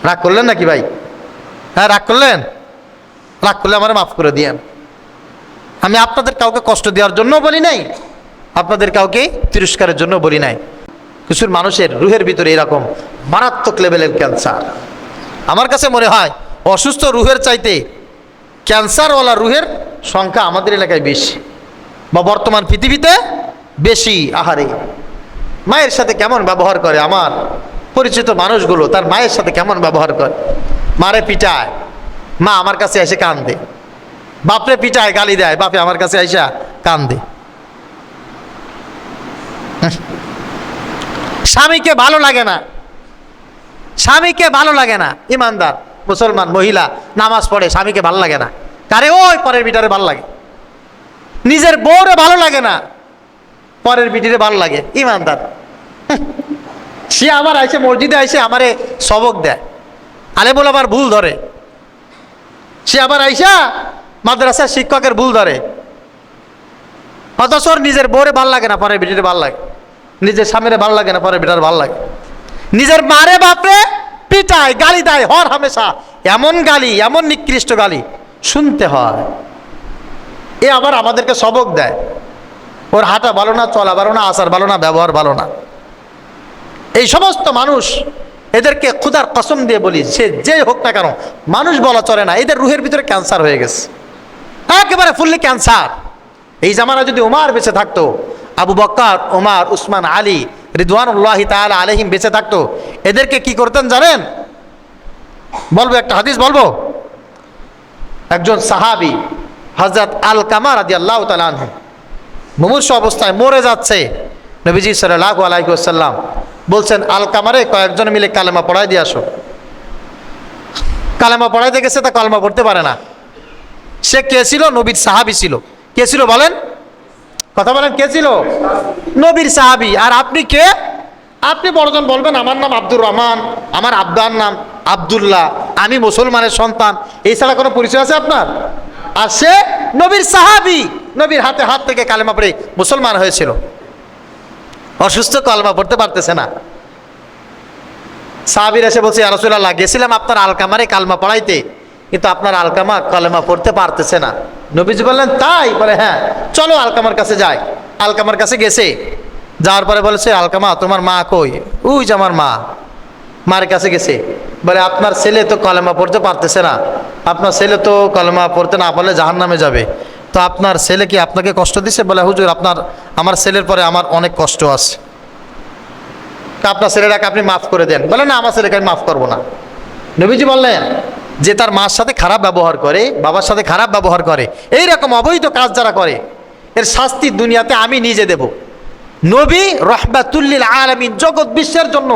রাগ করলেন নাকি ভাই? হ্যাঁ, রাগ করলেন? রাগ করলে আমার মাফ করে দিয়েন। আমি আপনাদের কাউকে কষ্ট দেওয়ার জন্য বলি নাই, আপনাদের কাউকে তিরস্কারের জন্য বলি নাই। কিছু মানুষের রুহের ভিতরে এরকম মারাত্মক লেভেলের ক্যান্সার। আমার কাছে মনে হয় অসুস্থ রুহের চাইতে ক্যান্সারওয়ালা রুহের সংখ্যা আমাদের এলাকায় বেশি, বা বর্তমান পৃথিবীতে বেশি। আহারে, মায়ের সাথে কেমন ব্যবহার করে আমার পরিচিত মানুষগুলো, তার মায়ের সাথে কেমন ব্যবহার করে। মারে পিটায়, মা আমার কাছে এসে কান্দে। বাপরে পিটায়, গালি দেয়, বাপে আমার কাছে এসে কান্দে। স্বামীকে ভালো লাগে না, স্বামীকে ভালো লাগে না। ইমানদার মুসলমান মহিলা নামাজ পড়ে, স্বামীকে ভালো লাগে না। কারে? ওই পরের বিটারে ভালো লাগে। নিজের বউরে ভালো লাগে না, পরের বিটিরে ভালো লাগে। ইমানদার সে আবার আইসে মসজিদে আইসে আমারে সবক দেয়, আলেমুল আবার ভুল ধরে। সে আবার আইসা মাদ্রাসার শিক্ষকের ভুল ধরে, অথচ নিজের বউরে ভাল লাগে না, পরের বিটিরে ভাল লাগে। নিজের স্বামীরে ভাল লাগে না, পরের বিটার ভাল লাগে। নিজের মারে বাপরে পিটায়, গালি দেয় হর হামেশা। এমন গালি, এমন নিকৃষ্ট গালি শুনতে হয়। এ আবার আমাদেরকে সবক দেয়, ওর হাঁটা ভালো না, চলা ভালো না, আচার ভালো না, ব্যবহার ভালো না। এই সমস্ত মানুষ, এদেরকে খুদার কসম দিয়ে বলি, সে যে হোক না কেন, মানুষ বলা চলে না। এদের রুহের ভিতরে ক্যান্সার হয়ে গেছে, একেবারে ফুললি ক্যান্সার। এই জামানা যদি ওমর বেঁচে থাকতো, আবু বকর, ওমর, উসমান, আলী রিদওয়ানুল্লাহি তাআলা আলাইহিম বেঁচে থাকতো, এদেরকে কি করতেন জানেন? বলবো, একটা হাদিস বলবো। একজন সাহাবী হযরত আলকামা রাদিয়াল্লাহু তাআলা আনহু মুমূর্ষু অবস্থায় মরে যাচ্ছে। নবীজি সাল্লাল্লাহু আলাইহি ওয়াসাল্লাম বলছেন, আলকামারে কয়েকজন মিলে কালেমা পড়াই দিয়ে আসো। কালেমা পড়াইতে গেছে, তা কালেমা পড়তে পারে না। সে কে ছিল? নবীর সাহাবী ছিল। কে ছিল বলেন? কথা বলেন, কে ছিল? নবীর সাহাবী। আর আপনি কে? আপনি বড়জন বলবেন, আমার নাম আব্দুর রহমান, আমার আব্বার নাম আব্দুল্লাহ, আমি মুসলমানের সন্তান। এছাড়া কোনো পরিচয় আছে আপনার? আর সে নবীর সাহাবী, নবীর হাতে হাত থেকে কালেমা পড়ে মুসলমান হয়েছিল। অসুস্থ, কালেমা পড়তে পারতেছে না। সাহাবীরা এসে বলছে, ইয়া রাসূলুল্লাহ, গেছিলাম আপনার আলকামারে কালেমা পড়াইতে, কিন্তু আপনার আলকামা কালেমা পড়তে পারতেছে না। নবীজি বললেন, তাই? বলে, হ্যাঁ, চলো আলকামার কাছে যাই। আলকামার কাছে গেছে, যাওয়ার পরে বলেছে, আলকামা তোমার মা কই? ওই যে আমার মা। মার কাছে গেছে, বলে, আপনার ছেলে তো কালেমা পড়তে পারতেছে না, আপনার ছেলে তো কালেমা পড়তে না পারলে জাহান্নামে যাবে, তো আপনার ছেলে কি আপনাকে কষ্ট দিছে? বলে, হুজুর, আমার ছেলের পরে আমার অনেক কষ্ট আছে, তা আপনার ছেলেটাকে আপনি মাফ করে দেন। বলে, না, আমার ছেলেকে আমি মাফ করবো না। নবীজি বললেন, যে তার মার সাথে খারাপ ব্যবহার করে, বাবার সাথে খারাপ ব্যবহার করে, এইরকম অবৈধ কাজ যারা করে, এর শাস্তি দুনিয়াতে আমি নিজে দেব। নবী রাহমাতুল লিল আলামিন, জগৎ বিশ্বের জন্য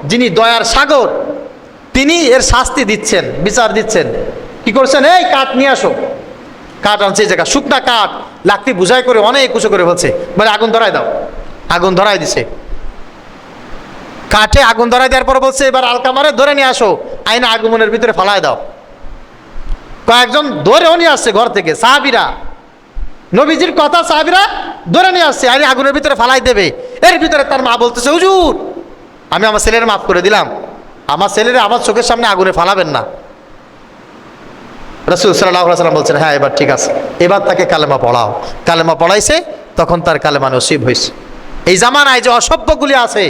যিনি দয়ার সাগর, তিনি এর শাস্তি দিচ্ছেন, বিচার দিচ্ছেন। কি করছেন? এই কাঠ নিয়ে আসো। কাঠ আনছে, এই জায়গা শুকনা কাঠ, লাকড়ি বুঝাই করে অনেক উঁচু করে বলছে, বলে, আগুন ধরাই দাও। আগুন ধরাই দিছে। কাঠে আগুন ধরাই দেওয়ার পর বলছে, এবার আলকামারে ধরে নিয়ে আসো, আইনা আগুনের ভিতরে ফালাই দাও। কয়েকজন ধরেও নিয়ে আসছে ঘর থেকে, সাহাবীরা, নবীজির কথা সাহাবীরা ধরে নিয়ে আসছে, আইনা আগুনের ভিতরে ফালাই দেবে। এর ভিতরে তার মা বলতেছে, হুজুর, আমি আমার ছেলের মাফ করে দিলাম, আমার ছেলের আমার চোখের সামনে আগুনে ফালাবেন না। রাসূল সাল্লাল্লাহু আলাইহি ওয়াসাল্লাম বলছেন, হ্যাঁ, এবার ঠিক আছে, এবার তাকে কালেমা পড়াও। কালেমা পড়াইছে, তখন তার কালেমা নসিব হয়েছে। এই জামানায় যে অসভ্যগুলি আছে,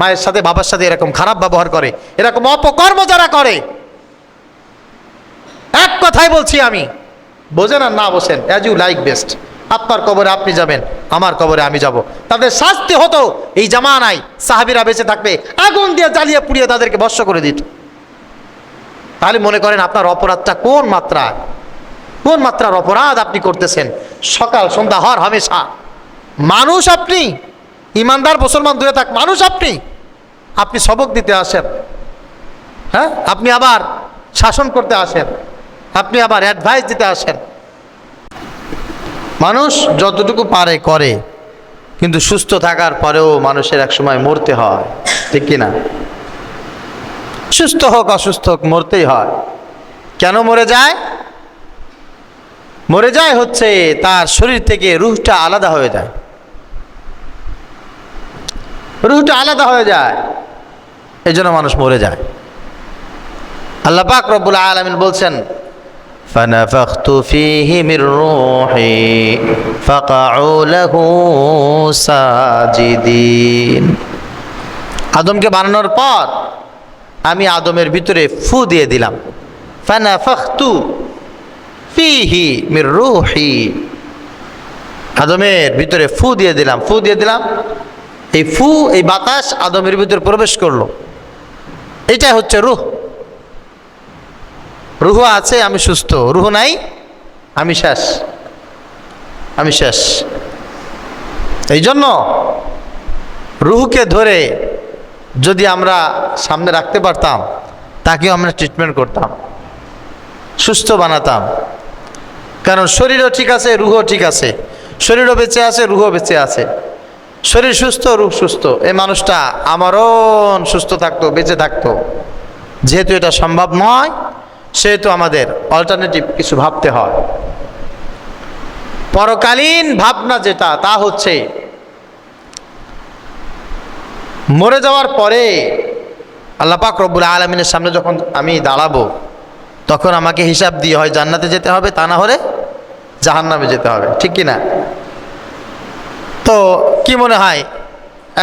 মায়ের সাথে বাবার সাথে এরকম খারাপ ব্যবহার করে, এরকম অপকর্ম যারা করে, এক কথাই বলছি আমি, বোঝেন আর না বোঝেন, অ্যাজ ইউ লাইক বেস্ট। আপনার কবরে আপনি যাবেন, আমার কবরে আমি যাব। তাদের শাস্তি হতো এই জামানায়, সাহাবীরা বেঁচে থাকবে আগুন দিয়ে জ্বালিয়ে পুড়িয়ে তাদেরকে ভস্ম করে দিত। তাহলে মনে করেন আপনার অপরাধটা কোন মাত্রায়, কোন মাত্রার অপরাধ আপনি করতেছেন। সকাল সন্ধ্যা হর হামেশা মানুষ আপনি, ইমানদার মুসলমান দূরে থাক, মানুষ আপনি সবক দিতে আসেন, হ্যাঁ, আপনি আবার শাসন করতে আসেন, আপনি আবার অ্যাডভাইস দিতে আসেন। মানুষ যতটুকু পারে করে, কিন্তু সুস্থ থাকার পরেও মানুষের এক সময় মরতে হয়, ঠিক কিনা? সুস্থ হোক অসুস্থ হোক, মরতেই হয়। কেন মরে যায়? মরে যায় হচ্ছে তার শরীর থেকে রূহটা আলাদা হয়ে যায়, রূহটা আলাদা হয়ে যায়, এই জন্য মানুষ মরে যায়। আল্লাহ পাক রব্বুল আলামিন বলছেন, ফানাফাখতু ফীহি মির রূহি ফাকাউ লাহু সাজিদিন। আদমকে বানানোর পর আমি আদমের ভিতরে ফু দিয়ে দিলাম। ফানাফাখতু ফীহি মির রূহি, আদমের ভিতরে ফু দিয়ে দিলাম। ফু দিয়ে দিলাম, এই ফু, এই বাতাস আদমের ভিতরে প্রবেশ করলো। এটাই হচ্ছে রূহ। রূহ আছে, আমি সুস্থ। রূহ নাই, আমি শেষ, আমি শেষ। এই জন্য রূহকে ধরে যদি আমরা সামনে রাখতে পারতাম, তাকেও আমরা ট্রিটমেন্ট করতাম, সুস্থ বানাতাম। কারণ শরীরও ঠিক আছে, রূহও ঠিক আছে। শরীরও বেঁচে আছে, রূহও বেঁচে আছে। শরীর সুস্থ, রূহ সুস্থ। এই মানুষটা আমারও সুস্থ থাকতো, বেঁচে থাকতো। যেহেতু এটা সম্ভব নয়, সেহেতু আমাদের অল্টারনেটিভ কিছু ভাবতে হয়। পরকালীন ভাবনা যেটা, তা হচ্ছে মরে যাওয়ার পরে আল্লাহ পাক রব্বুল আলামিনের সামনে যখন আমি দাঁড়াবো, তখন আমাকে হিসাব দিয়ে হয় জান্নাতে যেতে হবে, তা না হলে জাহান্নামে যেতে হবে। ঠিক কি না? তো কি মনে হয়,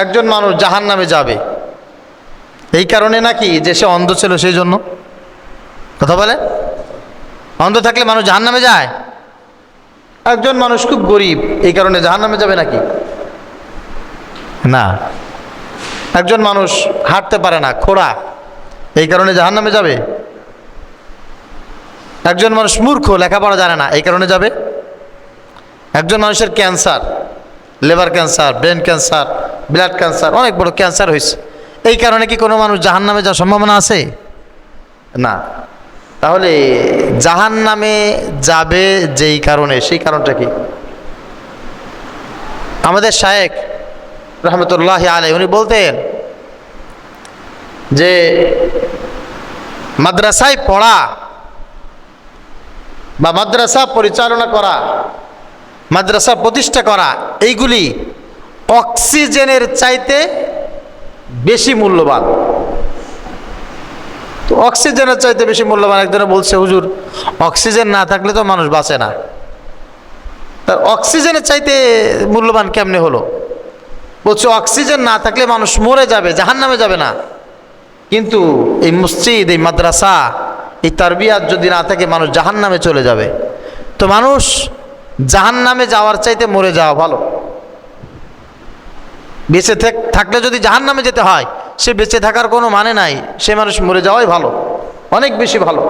একজন মানুষ জাহান্নামে যাবে এই কারণে নাকি যে সে অন্ধ ছিল সেই জন্য? কথা বলে, অন্ধ থাকলে মানুষ জাহান্নামে যায়? একজন মানুষ খুব গরিব এই কারণে জাহান্নামে যাবে নাকি? না। একজন মানুষ হাঁটতে পারে না, খোড়া, এই কারণে জাহান্নামে যাবে? একজন মানুষ মূর্খ, লেখাপড়া জানে না, এই কারণে যাবে? একজন মানুষের cancer, liver cancer, brain cancer, blood cancer, অনেক বড় ক্যান্সার হয়েছে, এই কারণে কি কোনো মানুষ জাহান্নামে যাওয়ার সম্ভাবনা আছে? না। তাহলে জাহান্নামে যাবে যেই কারণে, সেই কারণটা কি? আমাদের শায়েখ রহমতুল্লাহি আলাইহি উনি বলতেন যে মাদ্রাসায় পড়া বা মাদ্রাসা পরিচালনা করা, মাদ্রাসা প্রতিষ্ঠা করা, এইগুলি অক্সিজেনের চাইতে বেশি মূল্যবান। তো অক্সিজেনের চাইতে বেশি মূল্যবান। একজনে বলছে, হুজুর অক্সিজেন না থাকলে তো মানুষ বাঁচে না। তার অক্সিজেনের চাইতে মূল্যবান কেমনে হলো? বলছে অক্সিজেন না থাকলে মানুষ মরে যাবে, জাহান্নামে যাবে না। কিন্তু এই মসজিদ, এই মাদ্রাসা, এই তারবিয়াত যদি না থাকে, মানুষ জাহান্নামে চলে যাবে। তো মানুষ জাহান্নামে যাওয়ার চাইতে মরে যাওয়া ভালো। বেঁচে থাকলে যদি জাহান্নামে যেতে হয়, সে বেঁচে থাকার কোনো মানে নাই, সে মানুষ মরে যাওয়াই ভালো, অনেক বেশি ভালো।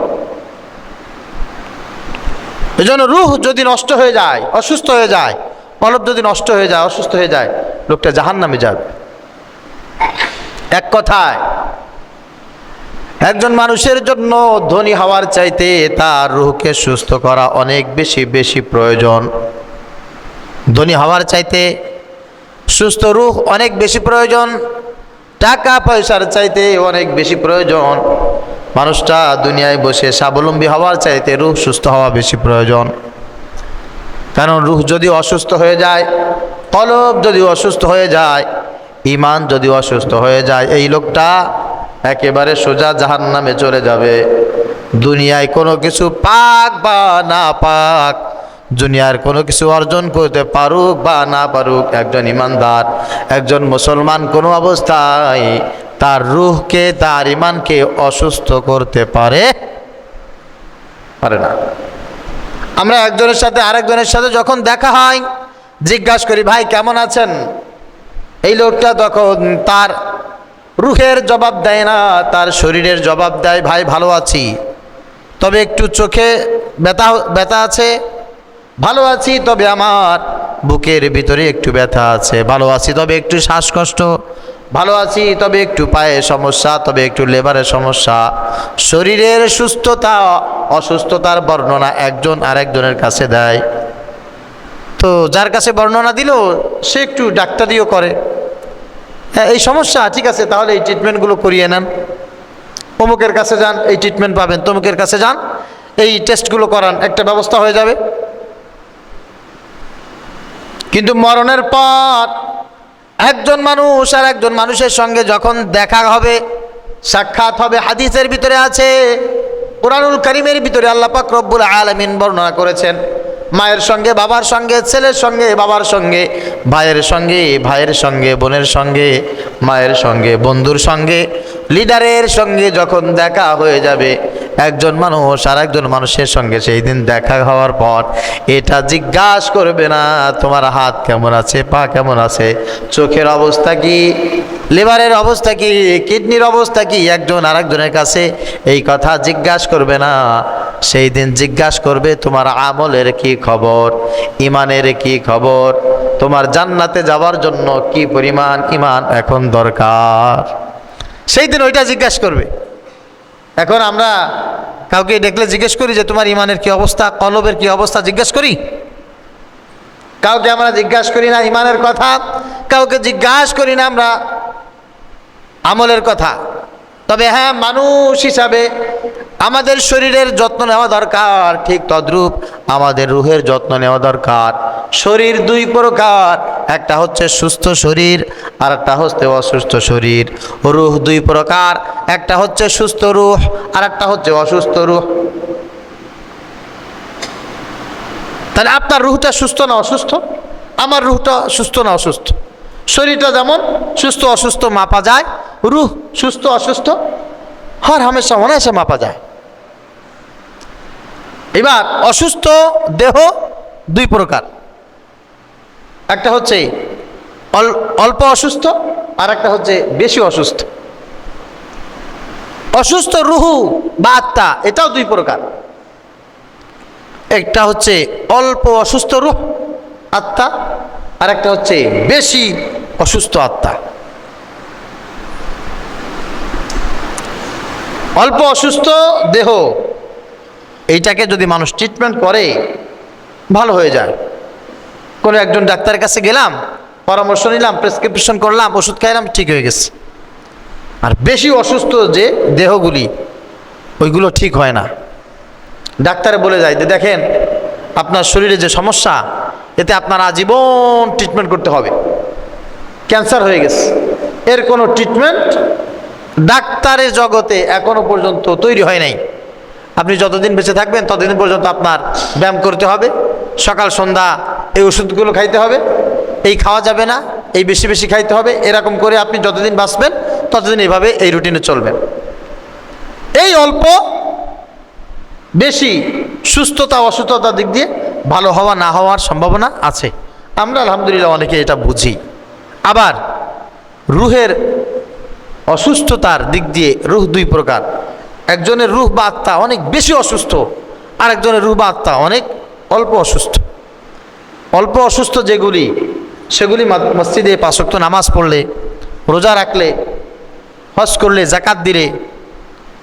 এই জন্য রূহ যদি নষ্ট হয়ে যায়, অসুস্থ হয়ে যায়, কলব যদি নষ্ট হয়ে যায়, অসুস্থ হয়ে যায়, লোকটা জাহান্নামে যাবে। এক কথায় একজন মানুষের জন্য ধনী হওয়ার চাইতে তার রূহকে সুস্থ করা অনেক বেশি প্রয়োজন। ধনী হওয়ার চাইতে সুস্থ রূহ অনেক বেশি প্রয়োজন। টাকা পয়সার চাইতে অনেক বেশি প্রয়োজন। মানুষটা দুনিয়ায় বসে স্বাবলম্বী হওয়ার চাইতে রূহ সুস্থ হওয়া বেশি প্রয়োজন। কারণ রূহ যদি অসুস্থ হয়ে যায়, কলব যদি অসুস্থ হয়ে যায়, ঈমান যদি অসুস্থ হয়ে যায়, এই লোকটা একেবারে সোজা জাহান্নামে চলে যাবে। দুনিয়ায় কোনো কিছু পাক বা না পাক, দুনিয়ার কোনো কিছু অর্জন করতে পারুক বা না পারুক, একজন ঈমানদার, একজন মুসলমান কোনো অবস্থায় তার রূহকে, তার ঈমানকে অসুস্থ করতে পারে না। আমরা একজনের সাথে আরেকজনের সাথে যখন দেখা হয়, জিজ্ঞাসা করি, ভাই কেমন আছেন? এই লোকটা তখন তার রূহের জবাব দেয় না, তার শরীরের জবাব দেয়, ভাই ভালো আছি, তবে একটু চোখে ব্যথা আছে। ভালো আছি, তবে আমার বুকের ভিতরে একটু ব্যথা আছে। ভালো আছি, তবে একটু শ্বাসকষ্ট। ভালো আছি, তবে একটু পায়ে সমস্যা, তবে একটু লিভারের সমস্যা। শরীরের সুস্থতা অসুস্থতার বর্ণনা একজন আরেকজনের কাছে দেয়। তো যার কাছে বর্ণনা দিল, সে একটু ডাক্তারিও করে। হ্যাঁ, এই সমস্যা, ঠিক আছে, তাহলে এই ট্রিটমেন্টগুলো করিয়ে নেন। অমুকের কাছে যান, এই ট্রিটমেন্ট পাবেন। তমুকের কাছে যান, এই টেস্টগুলো করান, একটা ব্যবস্থা হয়ে যাবে। কিন্তু মরণের পর একজন মানুষ আর একজন মানুষের সঙ্গে যখন দেখা হবে, সাক্ষাৎ হবে, হাদিসের ভিতরে আছে কুরআনুল কারীমের ভিতরে আল্লাহ পাক রব্বুল আলামিন বর্ণনা করেছেন, মায়ের সঙ্গে বাবার সঙ্গে, ছেলের সঙ্গে বাবার সঙ্গে, ভাইয়ের সঙ্গে ভাইয়ের সঙ্গে, বোনের সঙ্গে মায়ের সঙ্গে, বন্ধুর সঙ্গে, লিডারের সঙ্গে যখন দেখা হয়ে যাবে একজন মানুষ আর একজন মানুষের সঙ্গে, সেই দিন দেখা হওয়ার পর এটা জিজ্ঞাসা করবে না তোমার হাত কেমন আছে, পা কেমন আছে, চোখের অবস্থা কি, লিভারের অবস্থা কি, কিডনির অবস্থা কি, একজন আর একজনের কাছে এই কথা জিজ্ঞাসা করবে না। সেই দিন জিজ্ঞাসা করবে তোমার আমলের কি খবর, ইমানের কি খবর, তোমার জান্নাতে যাওয়ার জন্য কি পরিমাণ ইমান এখন দরকার, সেই দিন ওইটা জিজ্ঞাসা করবে। এখন আমরা কাউকে দেখলে জিজ্ঞেস করি যে তোমার ইমানের কি অবস্থা, কলবের কি অবস্থা জিজ্ঞেস করি? কাউকে আমরা জিজ্ঞাসা করি না ইমানের কথা, কাউকে জিজ্ঞাসা করি না আমরা আমলের কথা। তবে হ্যাঁ, মানুষ হিসাবে আমাদের শরীরের যত্ন নেওয়া দরকার, ঠিক তদ্রূপ আমাদের রুহের যত্ন নেওয়া দরকার। শরীর দুই প্রকার, একটা হচ্ছে সুস্থ শরীর আর একটা হচ্ছে অসুস্থ শরীর। রুহ দুই প্রকার, একটা হচ্ছে সুস্থ রুহ আর একটা হচ্ছে অসুস্থ রুহ। তাহলে আপনার রুহটা সুস্থ না অসুস্থ, আমার রুহটা সুস্থ না অসুস্থ? শরীরটা যেমন সুস্থ অসুস্থ মাপা যায়, রুহ সুস্থ অসুস্থ হর হামেশা অনায়াসে মাপা যায়। এবার অসুস্থ দেহ দুই প্রকার, একটা হচ্ছে অল্প অসুস্থ আর একটা হচ্ছে বেশি অসুস্থ। অসুস্থ রুহু বা আত্মা এটাও দুই প্রকার, একটা হচ্ছে অল্প অসুস্থ রুহ আত্মা আর একটা হচ্ছে বেশি অসুস্থ আত্মা। অল্প অসুস্থ দেহ এইটাকে যদি মানুষ ট্রিটমেন্ট করে ভালো হয়ে যায়। কোনো একজন ডাক্তারের কাছে গেলাম, পরামর্শ নিলাম, প্রেসক্রিপশন করলাম, ওষুধ খাইলাম, ঠিক হয়ে গেছে। আর বেশি অসুস্থ যে দেহগুলি ওইগুলো ঠিক হয় না। ডাক্তারে বলে যায় যে দেখেন আপনার শরীরে যে সমস্যা, এতে আপনার আজীবন ট্রিটমেন্ট করতে হবে, ক্যান্সার হয়ে গেছে, এর কোনো ট্রিটমেন্ট ডাক্তারের জগতে এখনো পর্যন্ত তৈরি হয় নাই। আপনি যতদিন বেঁচে থাকবেন ততদিন পর্যন্ত আপনার ব্যায়াম করতে হবে, সকাল সন্ধ্যা এই ওষুধগুলো খাইতে হবে, এই খাওয়া যাবে না, এই বেশি বেশি খাইতে হবে, এরকম করে আপনি যতদিন বাঁচবেন ততদিন এইভাবে এই রুটিনে চলবেন। এই অল্প বেশি সুস্থতা অসুস্থতার দিক দিয়ে ভালো হওয়া না হওয়ার সম্ভাবনা আছে। আমরা আলহামদুলিল্লাহ অনেকে এটা বুঝি। আবার রুহের অসুস্থতার দিক দিয়ে রুহ দুই প্রকার, একজনের রুহ বা আত্মা অনেক বেশি অসুস্থ আর একজনের রুহ বা আত্মা অনেক অল্প অসুস্থ। অল্প অসুস্থ যেগুলি সেগুলি মসজিদে 5 ওয়াক্ত নামাজ পড়লে, রোজা রাখলে, হজ করলে, জাকাত দিলে,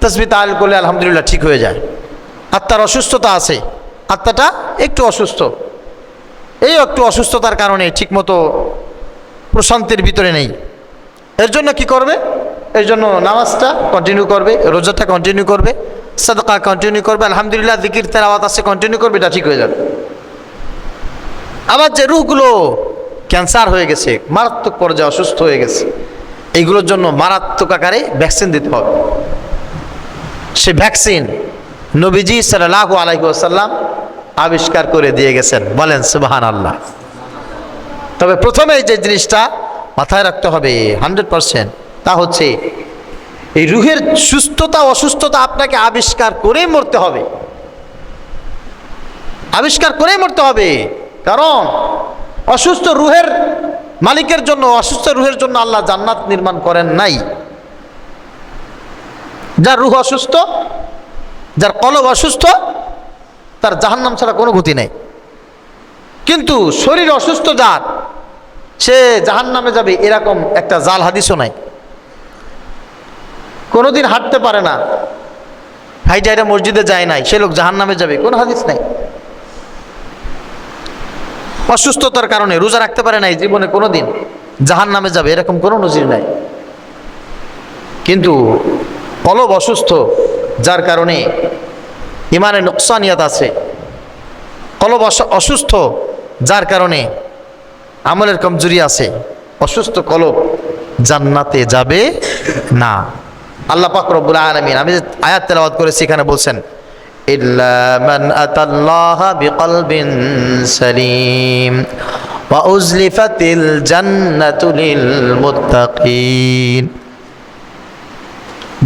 তাসবিহ তাহলিল করলে আলহামদুলিল্লাহ ঠিক হয়ে যায়। আত্মার অসুস্থতা আছে, আত্মাটা একটু অসুস্থ, এই একটু অসুস্থতার কারণে ঠিকমতো প্রশান্তির ভিতরে নেই। এর জন্য কি করবে? এর জন্য নামাজটা কন্টিনিউ করবে, রোজাটা কন্টিনিউ করবে, সাদকা কন্টিনিউ করবে, আলহামদুলিল্লাহ জিকির তেলাওয়াত আছে কন্টিনিউ করবে, এটা ঠিক হয়ে যাবে। আবার যে রুহগুলো ক্যান্সার হয়ে গেছে, মারাত্মক পর্যায়ে অসুস্থ হয়ে গেছে, এইগুলোর জন্য মারাত্মক আকারে ভ্যাকসিন দিতে হবে। সে ভ্যাকসিন নবীজি সাল্লাল্লাহু আলাইহি ওয়াসাল্লাম আবিষ্কার করে দিয়ে গেছেন, বলেন সুবহানাল্লাহ। তবে প্রথমে যে জিনিসটা মাথায় রাখতে হবে 100%, তা হচ্ছে এই রুহের সুস্থতা অসুস্থতা আপনাকে আবিষ্কার করেই মরতে হবে, আবিষ্কার করেই মরতে হবে। কারণ অসুস্থ রুহের মালিকের জন্য, অসুস্থ রুহের জন্য আল্লাহ জান্নাত নির্মাণ করেন নাই। যার রুহ অসুস্থ, যার কলব অসুস্থ, তার জাহান্নাম ছাড়া কোনো গতি নেই। কিন্তু শরীর অসুস্থ যার, সে জাহান্নামে যাবে এরকম একটা জাল হাদিসও নাই। কোনোদিন হাঁটতে পারে না, হাইটা মসজিদে যায় নাই, সে লোক জাহান্নামে যাবে, কোনো হাদিস নাই। অসুস্থতার কারণে রোজা রাখতে পারে নাই, জীবনে কোনোদিন জাহান্নামে যাবে এরকম কোনো নজির নাই। কিন্তু কলব অসুস্থ যার কারণে ইমানে নোকসানিয়াত আছে, কলব অসুস্থ যার কারণে আমলের কমজোরি আছে, অসুস্থ কলব জান্নাতে যাবে না। আল্লাহ পাক রব্বুল আলামিন, আমি যে আয়াত তেলাওয়াত করেছি এখানে বলছেন, ইল্লা মান আতাল্লাহা বিকলবিন সালিম ওয়া উজলিফাতিল জান্নাতু লিল মুত্তাকিন।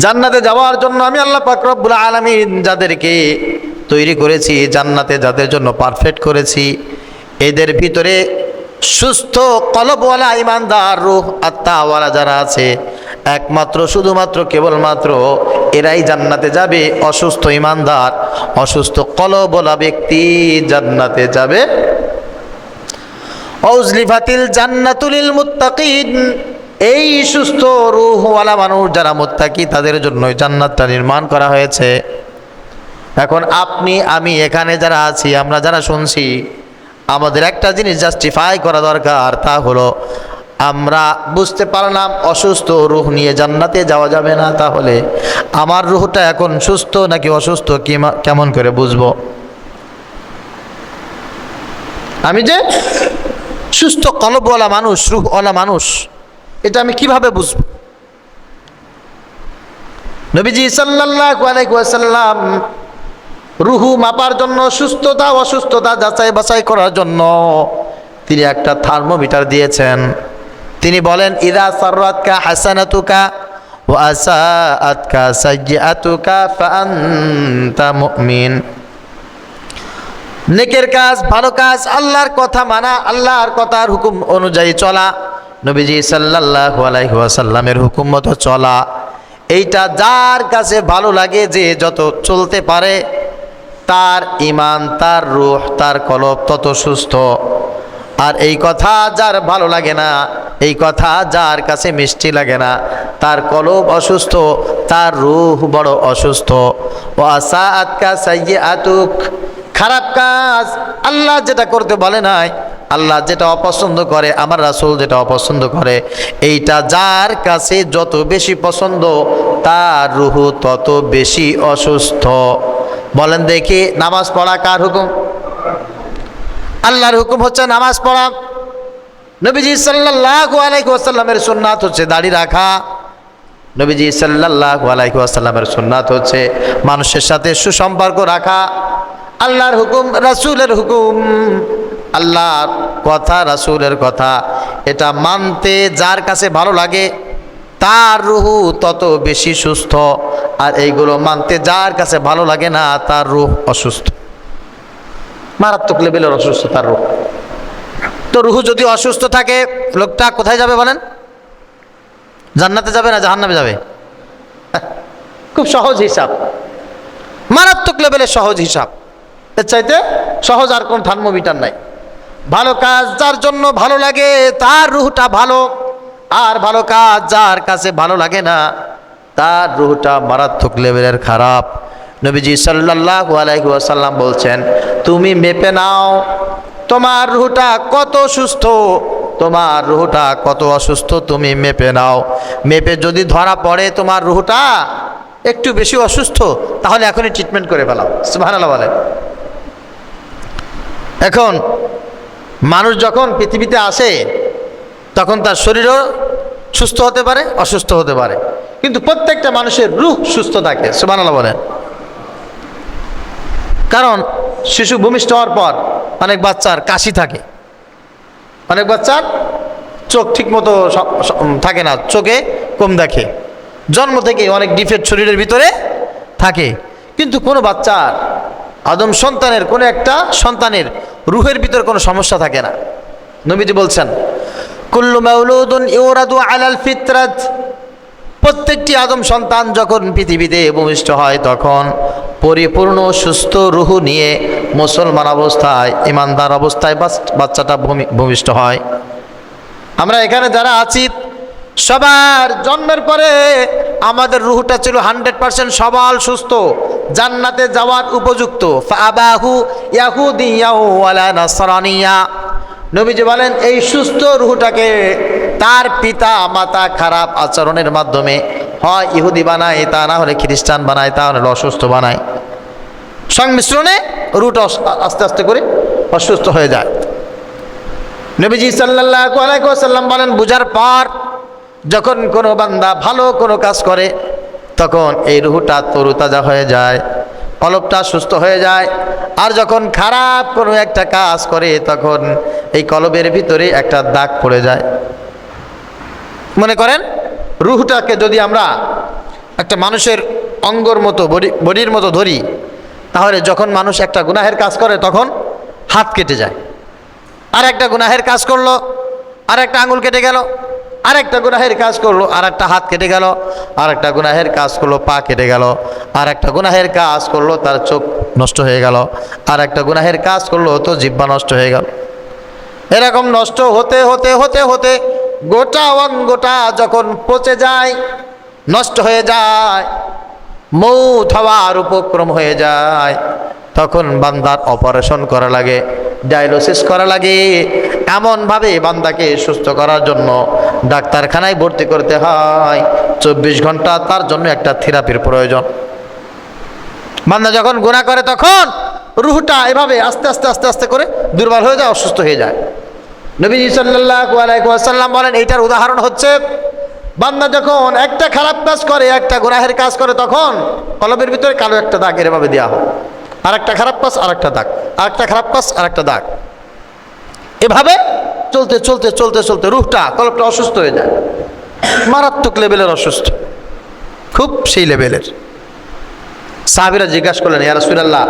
জান্নাতে যাওয়ার জন্য আমি আল্লাহ পাক রব্বুল আলামিন যাদেরকে তৈরি করেছি, জান্নাতে যাদের জন্য পারফেক্ট করেছি, এদের ভিতরে সুস্থ কলবওয়ালা ইমানদার রূহ আত্মাওয়ালা যারা আছে, একমাত্র শুধুমাত্র কেবলমাত্র এরাই জান্নাতে যাবে। অসুস্থ ইমানদার, অসুস্থ কলবওয়ালা ব্যক্তি জান্নাতে যাবে। উজলিফাতিল জান্নাতু লিল মুত্তাকিন, এই সুস্থ রূহওয়ালা মানুষ যারা মুত্তাকি, তাদের জন্যই জান্নাতটা নির্মাণ করা হয়েছে। এখন আপনি আমি এখানে যারা আছি, আমরা যারা শুনছি, আমাদের একটা জিনিস জাস্টিফাই করা দরকার, তা হলো আমরা বুঝতে পারলাম অসুস্থ রূহ নিয়ে জান্নাতে যাওয়া যাবে না, তাহলে আমার রূহটা এখন সুস্থ নাকি অসুস্থ কেমন করে বুঝবো? আমি যে সুস্থ কলবওয়ালা মানুষ, রূহওয়ালা মানুষ, এটা আমি কিভাবে বুঝবো? নবীজি সাল্লাল্লাহু আলাইহি ওয়াসাল্লাম রুহু মাপার জন্য, সুস্থতা অসুস্থতা যাচাই বাছাই করার জন্য তিনি একটা থার্মোমিটার দিয়েছেন। তিনি বলেন, ইদা সাররাতকা হাসানাতুকা ওয়া আসাআতকা সাইয়্যাতুকা ফাআনতা মুমিন। নেকের কাজ, ভালো কাজ, আল্লাহর কথা মানা, আল্লাহর কথার হুকুম অনুযায়ী চলা, নবীজি সাল্লাল্লাহু আলাইহি ওয়াসাল্লামের হুকুম মতো চলা, এইটা যার কাছে ভালো লাগে, যে যত চলতে পারে, তার ঈমান, তার রূহ, তার কলব তত সুস্থ। আর এই কথা যার ভালো লাগে না, এই কথা যার কাছে মিষ্টি লাগে না, তার কলব অসুস্থ, তার রূহ বড় অসুস্থ। ওয়া আসাআতকা সাইয়্যাতুক, খারাপ কাজ, আল্লাহ যেটা করতে বলে নাই, আল্লাহ যেটা অপছন্দ করে, আমার রাসূল যেটা অপছন্দ করে, এইটা যার কাছে যত বেশি পছন্দ, তার রূহ তত বেশি অসুস্থ। বলেন দেখি, নামাজ পড়া কার হুকুম? আল্লাহর হুকুম হচ্ছে নামাজ পড়া। নবীজি সাল্লাল্লাহু আলাইহি ওয়াসাল্লামের সুন্নাত হচ্ছে দাড়ি রাখা। নবীজি সাল্লাল্লাহু আলাইহি ওয়াসাল্লামের সুন্নাত হচ্ছে মানুষের সাথে সুসম্পর্ক রাখা। আল্লাহর হুকুম, রাসূলের হুকুম, আল্লাহর কথা, রাসূলের কথা, এটা মানতে যার কাছে ভালো লাগে, তার রূহ তত বেশি সুস্থ। আর এইগুলো মানতে যার কাছে ভালো লাগে না, তার রূহ অসুস্থ, মারাত্মক লেভেলের অসুস্থ তার রূহ। তো রূহ যদি অসুস্থ থাকে, লোকটা কোথায় যাবে বলেন? জান্নাতে যাবে না জাহান্নামে যাবে? খুব সহজ হিসাব, মারাত্মক লেভেলের সহজ হিসাব। এর চাইতে সহজ আর কোন থার্মোমিটার নাই। ভালো কাজ যার জন্য ভালো লাগে, তার রূহটা ভালো। আর ভালো কাজ যার কাছে ভালো লাগে না, তার রূহটা মারাত্মক লেভেলের খারাপ। নবীজি সাল্লাল্লাহু আলাইহি ওয়াসাল্লাম বলছেন, তুমি মেপে নাও তোমার রূহটা কত সুস্থ, তোমার রূহটা কত অসুস্থ, তুমি মেপে নাও। মেপে যদি ধরা পড়ে তোমার রূহটা একটু বেশি অসুস্থ, তাহলে এখনই ট্রিটমেন্ট করে ফেলাও। সুবহানাল্লাহ বলেন। এখন মানুষ যখন পৃথিবীতে আসে, তখন তার শরীরও সুস্থ হতে পারে, অসুস্থ হতে পারে, কিন্তু প্রত্যেকটা মানুষের রূহ সুস্থ থাকে। সুবহানাল্লাহ বলেন। কারণ শিশু ভূমিষ্ঠ হওয়ার পর অনেক বাচ্চার কাশি থাকে, অনেক বাচ্চার চোখ ঠিক মতো থাকে না, চোখে কম দেখে, জন্ম থেকে অনেক ডিফেক্ট শরীরের ভিতরে থাকে। কিন্তু কোনো বাচ্চার, আদম সন্তানের কোনো একটা সন্তানের রূহের ভিতরে কোনো সমস্যা থাকে না। নবীজি বলছেন, কুল্লু মাউলুদুন ইউরাদু আলাল ফিতরাত, প্রত্যেকটি আদম সন্তান যখন পৃথিবীতে ভূমিষ্ঠ হয়, তখন পরিপূর্ণ সুস্থ রূহ নিয়ে মুসলমান অবস্থায়, ইমানদার অবস্থায় বাচ্চাটা ভূমিষ্ঠ হয়। আমরা এখানে যারা আছি, সবার জন্মের পরে আমাদের রূহটা ছিল 100% সবল, সুস্থ, জান্নাতে যাওয়ার উপযুক্ত। ফাআবাহু ইয়াহুদিয়্যা ওয়ালা নাসরানিয়্যা, নবীজি বলেন, এই সুস্থ রূহটাকে তার পিতা মাতা খারাপ আচরণের মাধ্যমে হয় ইহুদি বানায়, তা না হলে খ্রিস্টান বানায়, তা হলে অসুস্থ বানায়। সংমিশ্রণে রূহটা আস্তে আস্তে করে অসুস্থ হয়ে যায়। নবীজি সাল্লাল্লাহু আলাইহি ওয়াসাল্লাম বলেন, বুঝার পর যখন কোনো বান্দা ভালো কোনো কাজ করে, তখন এই রুহটা তরুতাজা হয়ে যায়, কলবটা সুস্থ হয়ে যায়। আর যখন খারাপ কোনো একটা কাজ করে তখন এই কলবের ভিতরে একটা দাগ পড়ে যায়। মনে করেন রুহটাকে যদি আমরা একটা মানুষের অঙ্গর মতো বডির মতো ধরি, তাহলে যখন মানুষ একটা গুনাহের কাজ করে তখন হাত কেটে যায়, আর একটা গুনাহের কাজ করলো আর একটা আঙুল কেটে গেল, আর একটা গুনাহের কাজ করলো আর একটা হাত কেটে গেল, আর একটা গুনাহের কাজ করলো পা কেটে গেল, আর একটা গুনাহের কাজ করলো তার চোখ নষ্ট হয়ে গেল, আর একটা গুনাহের কাজ করলো তো জিহ্বা নষ্ট হয়ে গেল। এরকম নষ্ট হতে হতে হতে হতে গোটা অঙ্গটা যখন পচে যায়, নষ্ট হয়ে যায়, মৌত হওয়ার উপক্রম হয়ে যায়, তখন বান্দার অপারেশন করা লাগে, ডায়ালিসিস করা লাগে। এমনভাবে বান্দাকে সুস্থ করার জন্য ডাক্তারখানায় ভর্তি করতে হয়। 24 ঘন্টা তার জন্য একটা থেরাপির প্রয়োজন। বান্দা যখন গুনাহ করে তখন রুহটা এভাবে আস্তে আস্তে আস্তে আস্তে করে দুর্বল হয়ে যায়, অসুস্থ হয়ে যায়। নবীজি সাল্লাল্লাহু আলাইহি ওয়াসাল্লাম বলেন, এইটার উদাহরণ হচ্ছে বান্দা যখন একটা খারাপ কাজ করে, একটা গুনাহের কাজ করে, তখন কলবের ভিতরে কালো একটা দাগ এভাবে দেওয়া হয়, আর একটা খারাপ কাজ আর একটা দাগ, আর একটা খারাপ কাজ আর একটা দাগ, এভাবে চলতে চলতে চলতে চলতে রুহটা কলবটা অসুস্থ হয়ে যায়, মারাত্মক লেভেলের অসুস্থ, খুব সেই লেভেলের। সাহাবীরা জিজ্ঞাসা করলেন, ইয়া রাসূলুল্লাহ,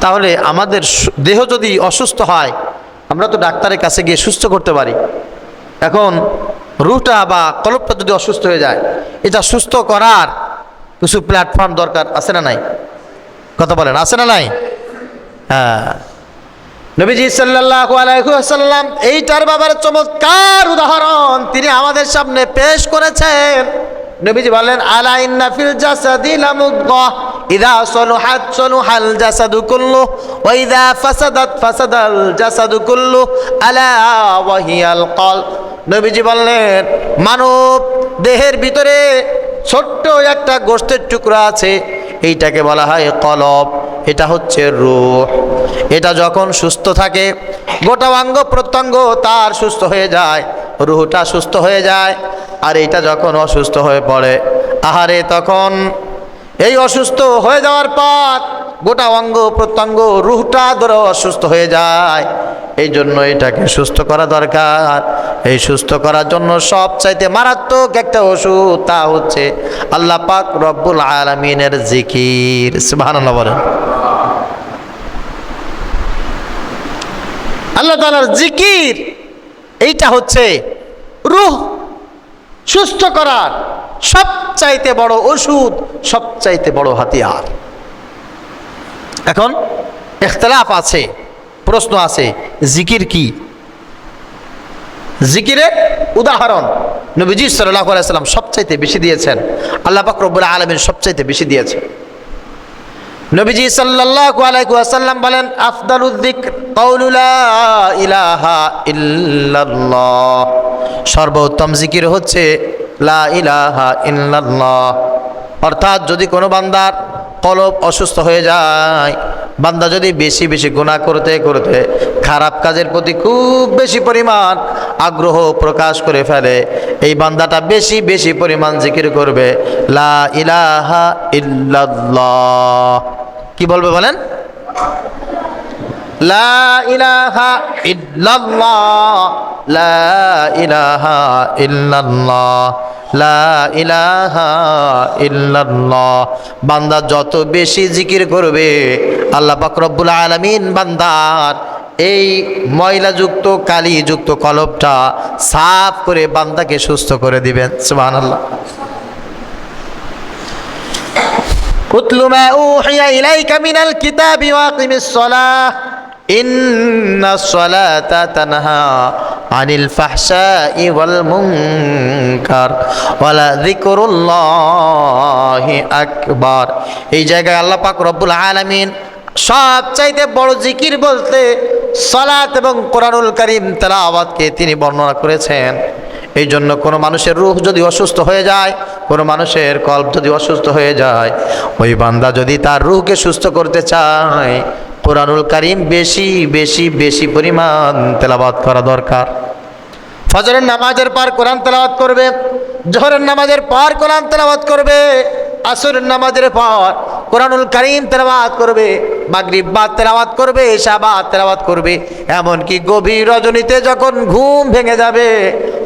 তাহলে আমাদের দেহ যদি অসুস্থ হয় আমরা তো ডাক্তারের কাছে গিয়ে সুস্থ করতে পারি, এখন রুহটা বা কলবটা যদি অসুস্থ হয়ে যায়, এটা সুস্থ করার কিছু প্ল্যাটফর্ম দরকার আছে না নাই? কথা বলেন, আছে না নাই? হ্যাঁ, নবীজি সাল্লাল্লাহু আলাইহি ওয়াসাল্লাম এইটার ব্যাপারে চমৎকার উদাহরণ তিনি আমাদের সামনে পেশ করেছেন। নবীজি বলেন, আলা ইন্না ফিল জাসাদি লামুদগাহ ইযা সলুহাত সলুহাল জাসাদু কুল্লু ওয়া ইযা ফাসাদাত ফাসাদাল জাসাদু কুল্লু আলা ওয়া হিয়াল কলব। নবীজি বললেন, মানব দেহের ভিতরে ছোট্ট একটা গোশতের টুকরা আছে, এইটাকে বলা হয় কলব, এটা হচ্ছে রূহ। এটা যখন সুস্থ থাকে গোটা অঙ্গ প্রত্যঙ্গ তার সুস্থ হয়ে যায়, রূহটা সুস্থ হয়ে যায়। আর এটা যখন অসুস্থ হয়ে পড়ে, আহারে, তখন এই অসুস্থ হয়ে যাওয়ার পর গোটা অঙ্গ প্রত্যঙ্গ রূহটা ধরে অসুস্থ হয়ে যায়। এই জন্য এটাকে সুস্থ করা দরকার। এই সুস্থ করার জন্য সবচাইতে মারাত্মক একটা ওষুধ, তা হচ্ছে আল্লাহ পাক রব্বুল আলামিনের জিকির। সুবহানাল্লাহ বলেন। আল্লাহ তাআলার জিকির, এইটা হচ্ছে রূহ সুস্থ করার সবচাইতে বড় ওষুধ, সবচাইতে বড় হাতিয়ার। এখন ইখতিলাফ আছে, প্রশ্ন আছে, জিকির কি? জিকিরের উদাহরণ নবীজি সাল্লাল্লাহু আলাইহি ওয়াসাল্লাম সবচাইতে বেশি দিয়েছেন, আল্লাহ পাক রব্বুল আলামিন সবচাইতে বেশি দিয়েছেন। নবীজি সাল্লাল্লাহু আলাইহি ওয়াসাল্লাম বলেন, আফদালুয যিকর কাউলু লা ইলাহা ইল্লাল্লাহ, সর্বোত্তম জিকির হচ্ছে লা ইলাহা ইল্লাল্লাহ। অর্থাৎ যদি কোনো বান্দার কলব অসুস্থ হয়ে যায়, বান্দা যদি বেশি বেশি গুনাহ করতে করতে খারাপ কাজের প্রতি খুব বেশি পরিমাণ আগ্রহ প্রকাশ করে ফেলে, এই বান্দাটা বেশি বেশি পরিমাণ জিকির করবে লা ইলাহা ইল্লাল্লাহ। কি বলবে বলেন? লা ইলাহা ইল্লাল্লাহ, লা ইলাহা ইল্লাল্লাহ, লা ইলাহা ইল্লাল্লাহ। বান্দা যত বেশি জিকির করবে, আল্লাহ পাক রব্বুল আলামিন বান্দার এই ময়লাযুক্ত কালিযুক্ত কলবটা সাফ করে বান্দাকে সুস্থ করে দিবেন। সুবহানাল্লাহ। উতলু মা উহিয়া ইলাইকা মিনাল কিতাবি ওয়াকিমিস সালাহ ইন্নাস সালাতা তানহা আনিল ফাহশাই ওয়াল মুনকার ওয়ালা যিকরুল্লাহি আকবার। এই জায়গায় আল্লাহ পাক রব্বুল আলামিন সবচাইতে বড় জিকির বলতে সালাত এবং কোরআনুল কারীম তেলাওয়াতকে তিনি বর্ণনা করেছেন। এই জন্য কোনো মানুষের রূহ যদি অসুস্থ হয়ে যায়, কোনো মানুষের কলব যদি অসুস্থ হয়ে যায়, ওই বান্দা যদি তার রূহকে সুস্থ করতে চায়, কোরআনুল কারীম বেশি বেশি বেশি পরিমাণ তেলাওয়াত করা দরকার। ফজরের নামাজের পর কোরআন তেলাওয়াত করবে, জোহরের নামাজের পর কোরআন তেলাওয়াত করবে, আসরের নামাজের পর কোরআনুল কারীম তেলাওয়াত করবে, মাগরিব বাদ তেলাওয়াত করবে, ইশা বাদ তেলাওয়াত করবে। এমনকি গভীর রজনীতে যখন ঘুম ভেঙে যাবে,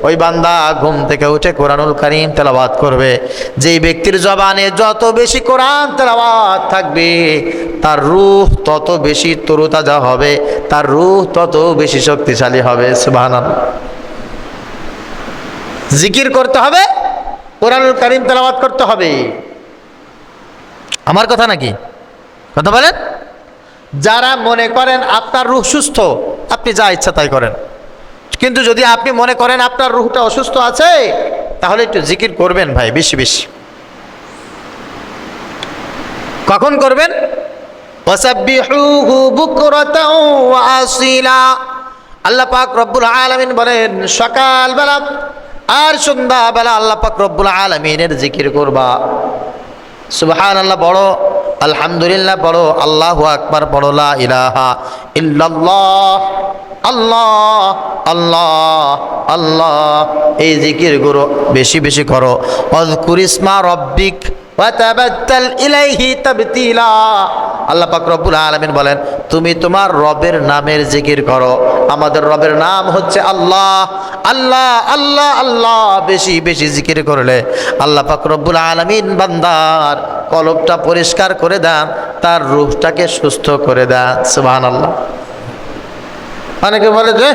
ওই বান্দা ঘুম থেকে উঠে কোরআনুল কারীম তেলাওয়াত করবে। যেই ব্যক্তির জবানে যত বেশি কোরআন তেলাওয়াত থাকবে, তার রূহ তত বেশি তরুতাজা হবে, তার রূহ তত বেশি শক্তিশালী হবে। সুবহানাল্লাহ। জিকির করতে হবে, কোরআনুল কারীম তেলাওয়াত করতে হবে। আমার কথা নাকি? কথা বলেন। যারা মনে করেন আপনার রূহ সুস্থ, আপনি যা ইচ্ছা তাই করেন। কিন্তু যদি আপনি মনে করেন আপনার রূহটা অসুস্থ আছে, তাহলে একটু জিকির করবেন ভাই, বেশি বেশি। কখন করবেন? ওয়াসাব্বিহুহু বুকরাতাও ওয়া আসিলা। আল্লাহ পাক রব্বুল আলামিন বলেন, সকালবেলা আর সন্ধ্যাবেলা আল্লাহ পাক রব্বুল আলামিনের জিকির করবা। সুবহানাল্লাহ পড়ো, আলহামদুলিল্লাহ পড়ো, আল্লাহু আকবার পড়ো, লা ইলাহা ইল্লাল্লাহ, আল্লাহ আল্লাহ আল্লাহ। এই জিকির গুলো বেশি বেশি করো। ওয়াজকুর ইসমা রব্বিক ওয়াতাবাত্তাল ইলাইহি তাবতিলা। আল্লাহ পাক রব্বুল আলামিন বলেন, তুমি তোমার রবের নামের জিকির করো। আমাদের রবের নাম হচ্ছে আল্লাহ। আল্লাহ আল্লাহ আল্লাহ বেশি বেশি জিকির করলে আল্লাহ পাক রব্বুল আলামিন বান্দার কলবটা পরিষ্কার করে দেন, তার রূহটাকে সুস্থ করে দেন। সুবহানাল্লাহ। অনেকে বলে যে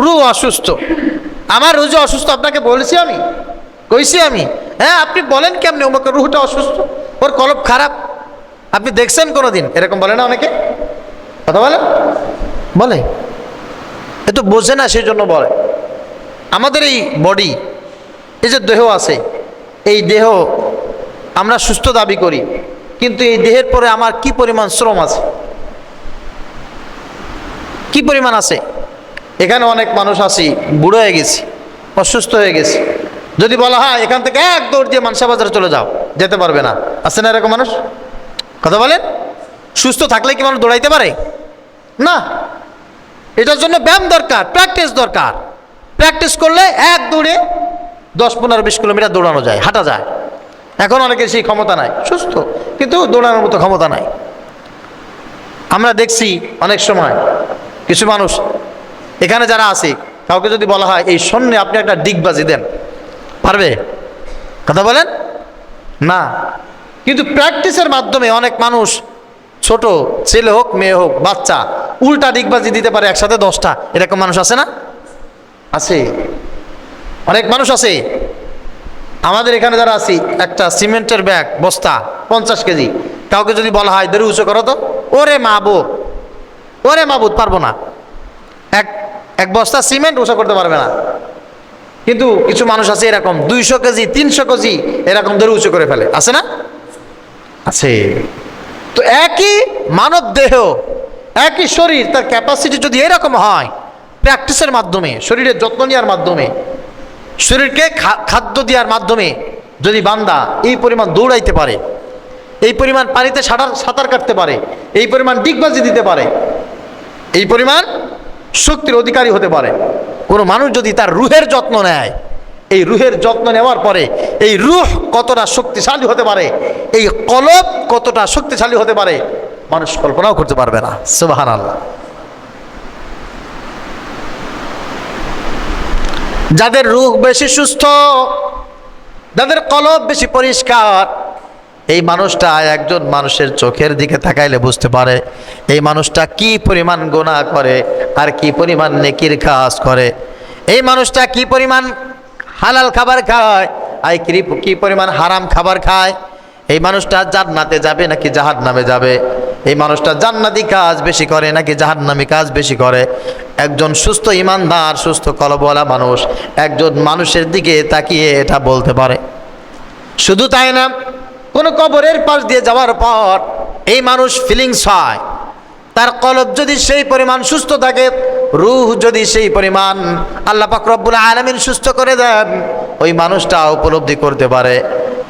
রূহ অসুস্থ, আমার রূহ যে অসুস্থ আপনাকে বলেছি আমি, কইছি আমি? হ্যাঁ, আপনি বলেন কেমনি ওকে রূহটা অসুস্থ, ওর কলব খারাপ? আপনি দেখছেন কোনোদিন? এরকম বলে না অনেকে, কথা বলে বলে এ তো বোঝে না, সেই জন্য বলে। আমাদের এই বডি, এই যে দেহ আছে, এই দেহ আমরা সুস্থ দাবি করি, কিন্তু এই দেহের পরে আমার কি পরিমাণ শ্রম আছে, কি পরিমাণ আছে। এখানে অনেক মানুষ আছি, বুড়ো হয়ে গেছি, অসুস্থ হয়ে গেছি। যদি বলা হয় এখান থেকে এক দৌড় দিয়ে মানসা বাজারে চলে যাও, যেতে পারবে না। আছে না এরকম মানুষ? কথা বলেন। সুস্থ থাকলে কি মানুষ দৌড়াইতে পারে? না। এটার জন্য ব্যায়াম দরকার, প্র্যাকটিস দরকার। প্র্যাকটিস করলে এক দৌড়ে 10-15-20 কিলোমিটার দৌড়ানো যায়, হাঁটা যায়। এখন অনেকের সেই ক্ষমতা নাই, সুস্থ কিন্তু দৌড়ানোর মতো ক্ষমতা নাই। আমরা দেখছি অনেক সময় কিছু মানুষ, এখানে যারা আছে, কাউকে যদি বলা হয় এই শূন্যে আপনি একটা ডিগবাজি দেন, পারবে? কথা বলেন না। কিন্তু প্র্যাকটিসের মাধ্যমে অনেক মানুষ, ছোট ছেলে হোক মেয়ে হোক বাচ্চা, উল্টা ডিগবাজি দিতে পারে একসাথে 10টা। এরকম মানুষ আছে না? আছে, অনেক মানুষ আছে। আমাদের এখানে যারা আছি, একটা সিমেন্টের ব্যাগ বস্তা 50 কেজি, কাউকে যদি বলা হয় দড়ি উঁচু করো তো, ওরে মাবুদ, ওরে মাবুদ, পারবো না। এক বস্তা সিমেন্ট উঁচু করতে পারবে না। কিন্তু কিছু মানুষ আছে এরকম 200 কেজি 300 কেজি এরকম দড়ি উঁচু করে ফেলে, আছে না? আছে। তো একই মানব দেহ, একই শরীর, তার ক্যাপাসিটি যদি এরকম হয়, প্র্যাকটিসের মাধ্যমে, শরীরের যত্ন নেওয়ার মাধ্যমে, শরীরকে খাদ্য দেওয়ার মাধ্যমে যদি বান্দা এই পরিমাণ দৌড়াইতে পারে, এই পরিমাণ পানিতে সাঁতার কাটতে পারে, এই পরিমাণ ডিগবাজি দিতে পারে, এই পরিমাণ শক্তির অধিকারী হতে পারে, কোনো মানুষ যদি তার রুহের যত্ন নেয়, এই রুহের যত্ন নেওয়ার পরে এই রুহ কতটা শক্তিশালী হতে পারে, এই কলব কতটা শক্তিশালী হতে পারে, মানুষ কল্পনাও করতে পারবে না। সুবহানাল্লাহ। যাদের রুহ বেশি সুস্থ, যাদের কলব বেশি পরিষ্কার, এই মানুষটা একজন মানুষের চোখের দিকে তাকাইলে বুঝতে পারে এই মানুষটা কি পরিমাণ গুনাহ করে আর কি পরিমাণ নেকির কাজ করে, এই মানুষটা কি পরিমাণ হালাল খাবার খায় আর কি পরিমাণ হারাম খাবার খায়, এই মানুষটা জান্নাতে যাবে নাকি জাহান্নামে যাবে, এই মানুষটা জান্নাতি কাজ বেশি করে নাকি জাহান্নামী কাজ বেশি করে। একজন সুস্থ ইমানদার, সুস্থ কলবওয়ালা মানুষ একজন মানুষের দিকে তাকিয়ে এটা বলতে পারে। শুধু তাই না, কোনো কবরের পাশ দিয়ে যাওয়ার পর এই মানুষ ফিলিংস হয়, তার কলব যদি সেই পরিমাণ সুস্থ থাকে, রূহ যদি সেই পরিমাণ আল্লাহ পাক রব্বুল আলামিন সুস্থ করে দেন, ওই মানুষটা উপলব্ধি করতে পারে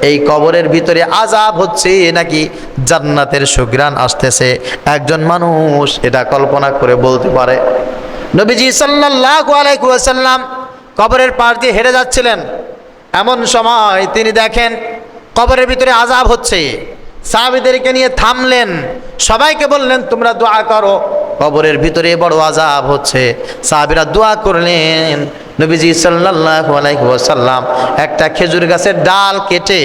এই কবরের ভিতরে আযাব হচ্ছে নাকি জান্নাতের সুঘ্রাণ আসতেছে। একজন মানুষ এটা কল্পনা করে বলতে পারে। নবীজি সাল্লাল্লাহু আলাইহি ওয়াসাল্লাম কবরের পাশ দিয়ে হেঁটে যাচ্ছিলেন, এমন সময় তিনি দেখেন কবরের ভিতরে আযাব হচ্ছে। সাহাবীদেরকে নিয়ে থামলেন, সবাইকে বললেন তোমরা দোয়া করো, কবরের ভিতরে বড় আযাব হচ্ছে। সাহাবীরা দোয়া করলেন। নবীজি সাল্লাল্লাহু আলাইহি ওয়াসাল্লাম একটা খেজুর গাছের ডাল কেটে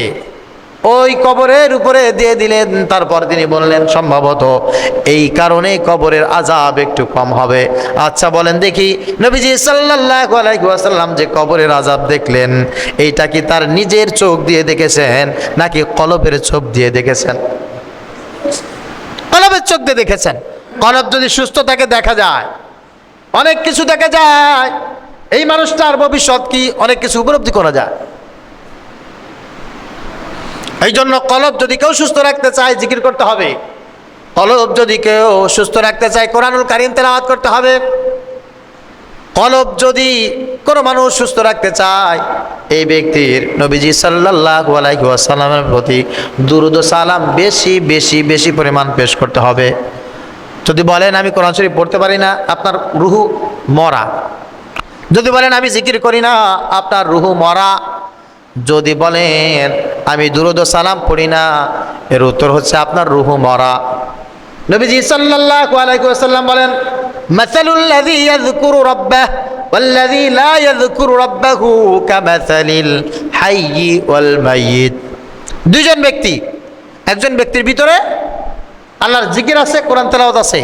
ওই কবরের উপরে দিয়ে দিলেন। তারপর তিনি বললেন সম্ভবত এই কারণে কবরের আযাব একটু কম হবে। আচ্ছা বলেন দেখি, নবীজি সাল্লাল্লাহু আলাইহি ওয়াসাল্লাম যে কবরের আযাব দেখলেন, এইটা কি তার নিজের চোখ দিয়ে দেখেছেন নাকি কলবের চোখ দিয়ে দেখেছেন? কলবের চোখ দিয়ে দেখেছেন। কলব যদি সুস্থ থাকে দেখা যায়, অনেক কিছু দেখা যায়। এই মানুষটার ভবিষ্যৎ কি অনেক কিছু উপলব্ধি করা যায়। এই জন্য কলব যদি কেউ সুস্থ রাখতে চায় জিকির করতে হবে। কলব যদি কেউ সুস্থ রাখতে চায় কোরআনুল কারীম তেলাওয়াত করতে হবে। কলব যদি কোনো মানুষ সুস্থ রাখতে চায়, এই ব্যক্তির নবীজি সাল্লাল্লাহু আলাইহি ওয়াসাল্লামের প্রতি দুরূদ ও সালাম বেশি বেশি বেশি পরিমাণ পেশ করতে হবে। যদি বলেন আমি কোরআন শরীফ পড়তে পারি না, আপনার রুহু মরা। যদি বলেন আমি জিকির করি না, আপনার রুহু মরা। যদি বলেন আমি দুরূদ ও সালাম পড়ি না, এর উত্তর হচ্ছে আপনার রুহু মরা। নবীজি সাল্লাল্লাহু আলাইহি ওয়াসাল্লাম বলেন মাসালুল লাযী ইয়াযকুরু রাব্বাহু ওয়াল্লাযী লা ইয়াযকুরু রাব্বাহু কামাসালিল হাইয়্যি ওয়াল মাইয়িত। দুইজন ব্যক্তি, একজন ব্যক্তির ভিতরে আল্লাহর জিকির আছে, কোরআন তেলাওয়াত আছে,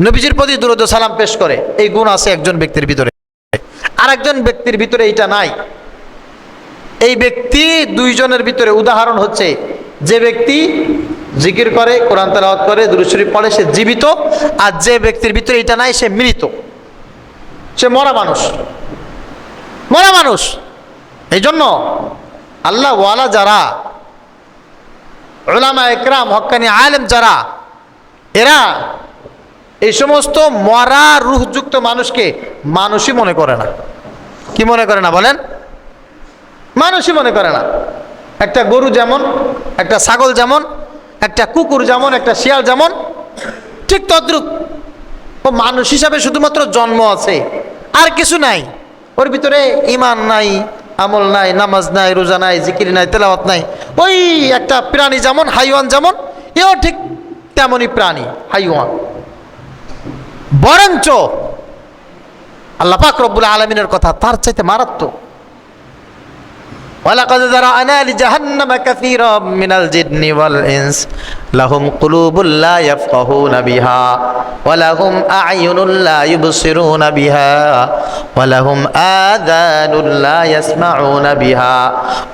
নবীজির প্রতি দুরূদ ও সালাম পেশ করে, এই গুণ আছে একজন ব্যক্তির ভিতরে। আরেকজন ব্যক্তির ভিতরে এটা নাই। এই ব্যক্তি দুইজনের ভিতরে উদাহরণ হচ্ছে যে ব্যক্তি জিকির করে, কোরআন তেলাওয়াত করে, দুরূদ শরীফ পড়ে, সে জীবিত। আর যে ব্যক্তির ভিতরে এটা নাই সে মৃত, সে মরা মানুষ, মরা মানুষ। এই জন্য আল্লাহ ওয়ালা যারা উলামা একরাম হক্কানি আলেম যারা, এরা এই সমস্ত মরা রূহযুক্ত মানুষকে মানুষই মনে করে না। কি মনে করে না বলেন? মানুষই মনে করে না। একটা গরু যেমন, একটা ছাগল যেমন, একটা কুকুর যেমন, একটা শিয়াল যেমন, ঠিক তদ্রূপ ও মানুষ হিসাবে শুধুমাত্র জন্ম আছে, আর কিছু নাই। ওর ভিতরে ঈমান নাই, আমল নাই, নামাজ নাই, রোজা নাই, জিকির নাই, তেলাওয়াত নাই। ওই একটা প্রাণী যেমন, হাইওয়ান যেমন, এও ঠিক তেমনই প্রাণী, হাইওয়ান। বরঞ্চ আল্লাহ পাক রব্বুল আলামিনের কথা তার চাইতে মারাত্মক। ওয়ালাকাদ যারা'না লিজাহান্নামা কাসীরাম মিনাল জিন্নি ওয়াল ইনস লাহুম কুলুবুল লা ইয়াফকাহুনা বিহা ওয়া লাহুম আ'য়ুনুল লা ইউবসিরুনা বিহা ওয়া লাহুম আযানুল লা ইয়াসমাউনা বিহা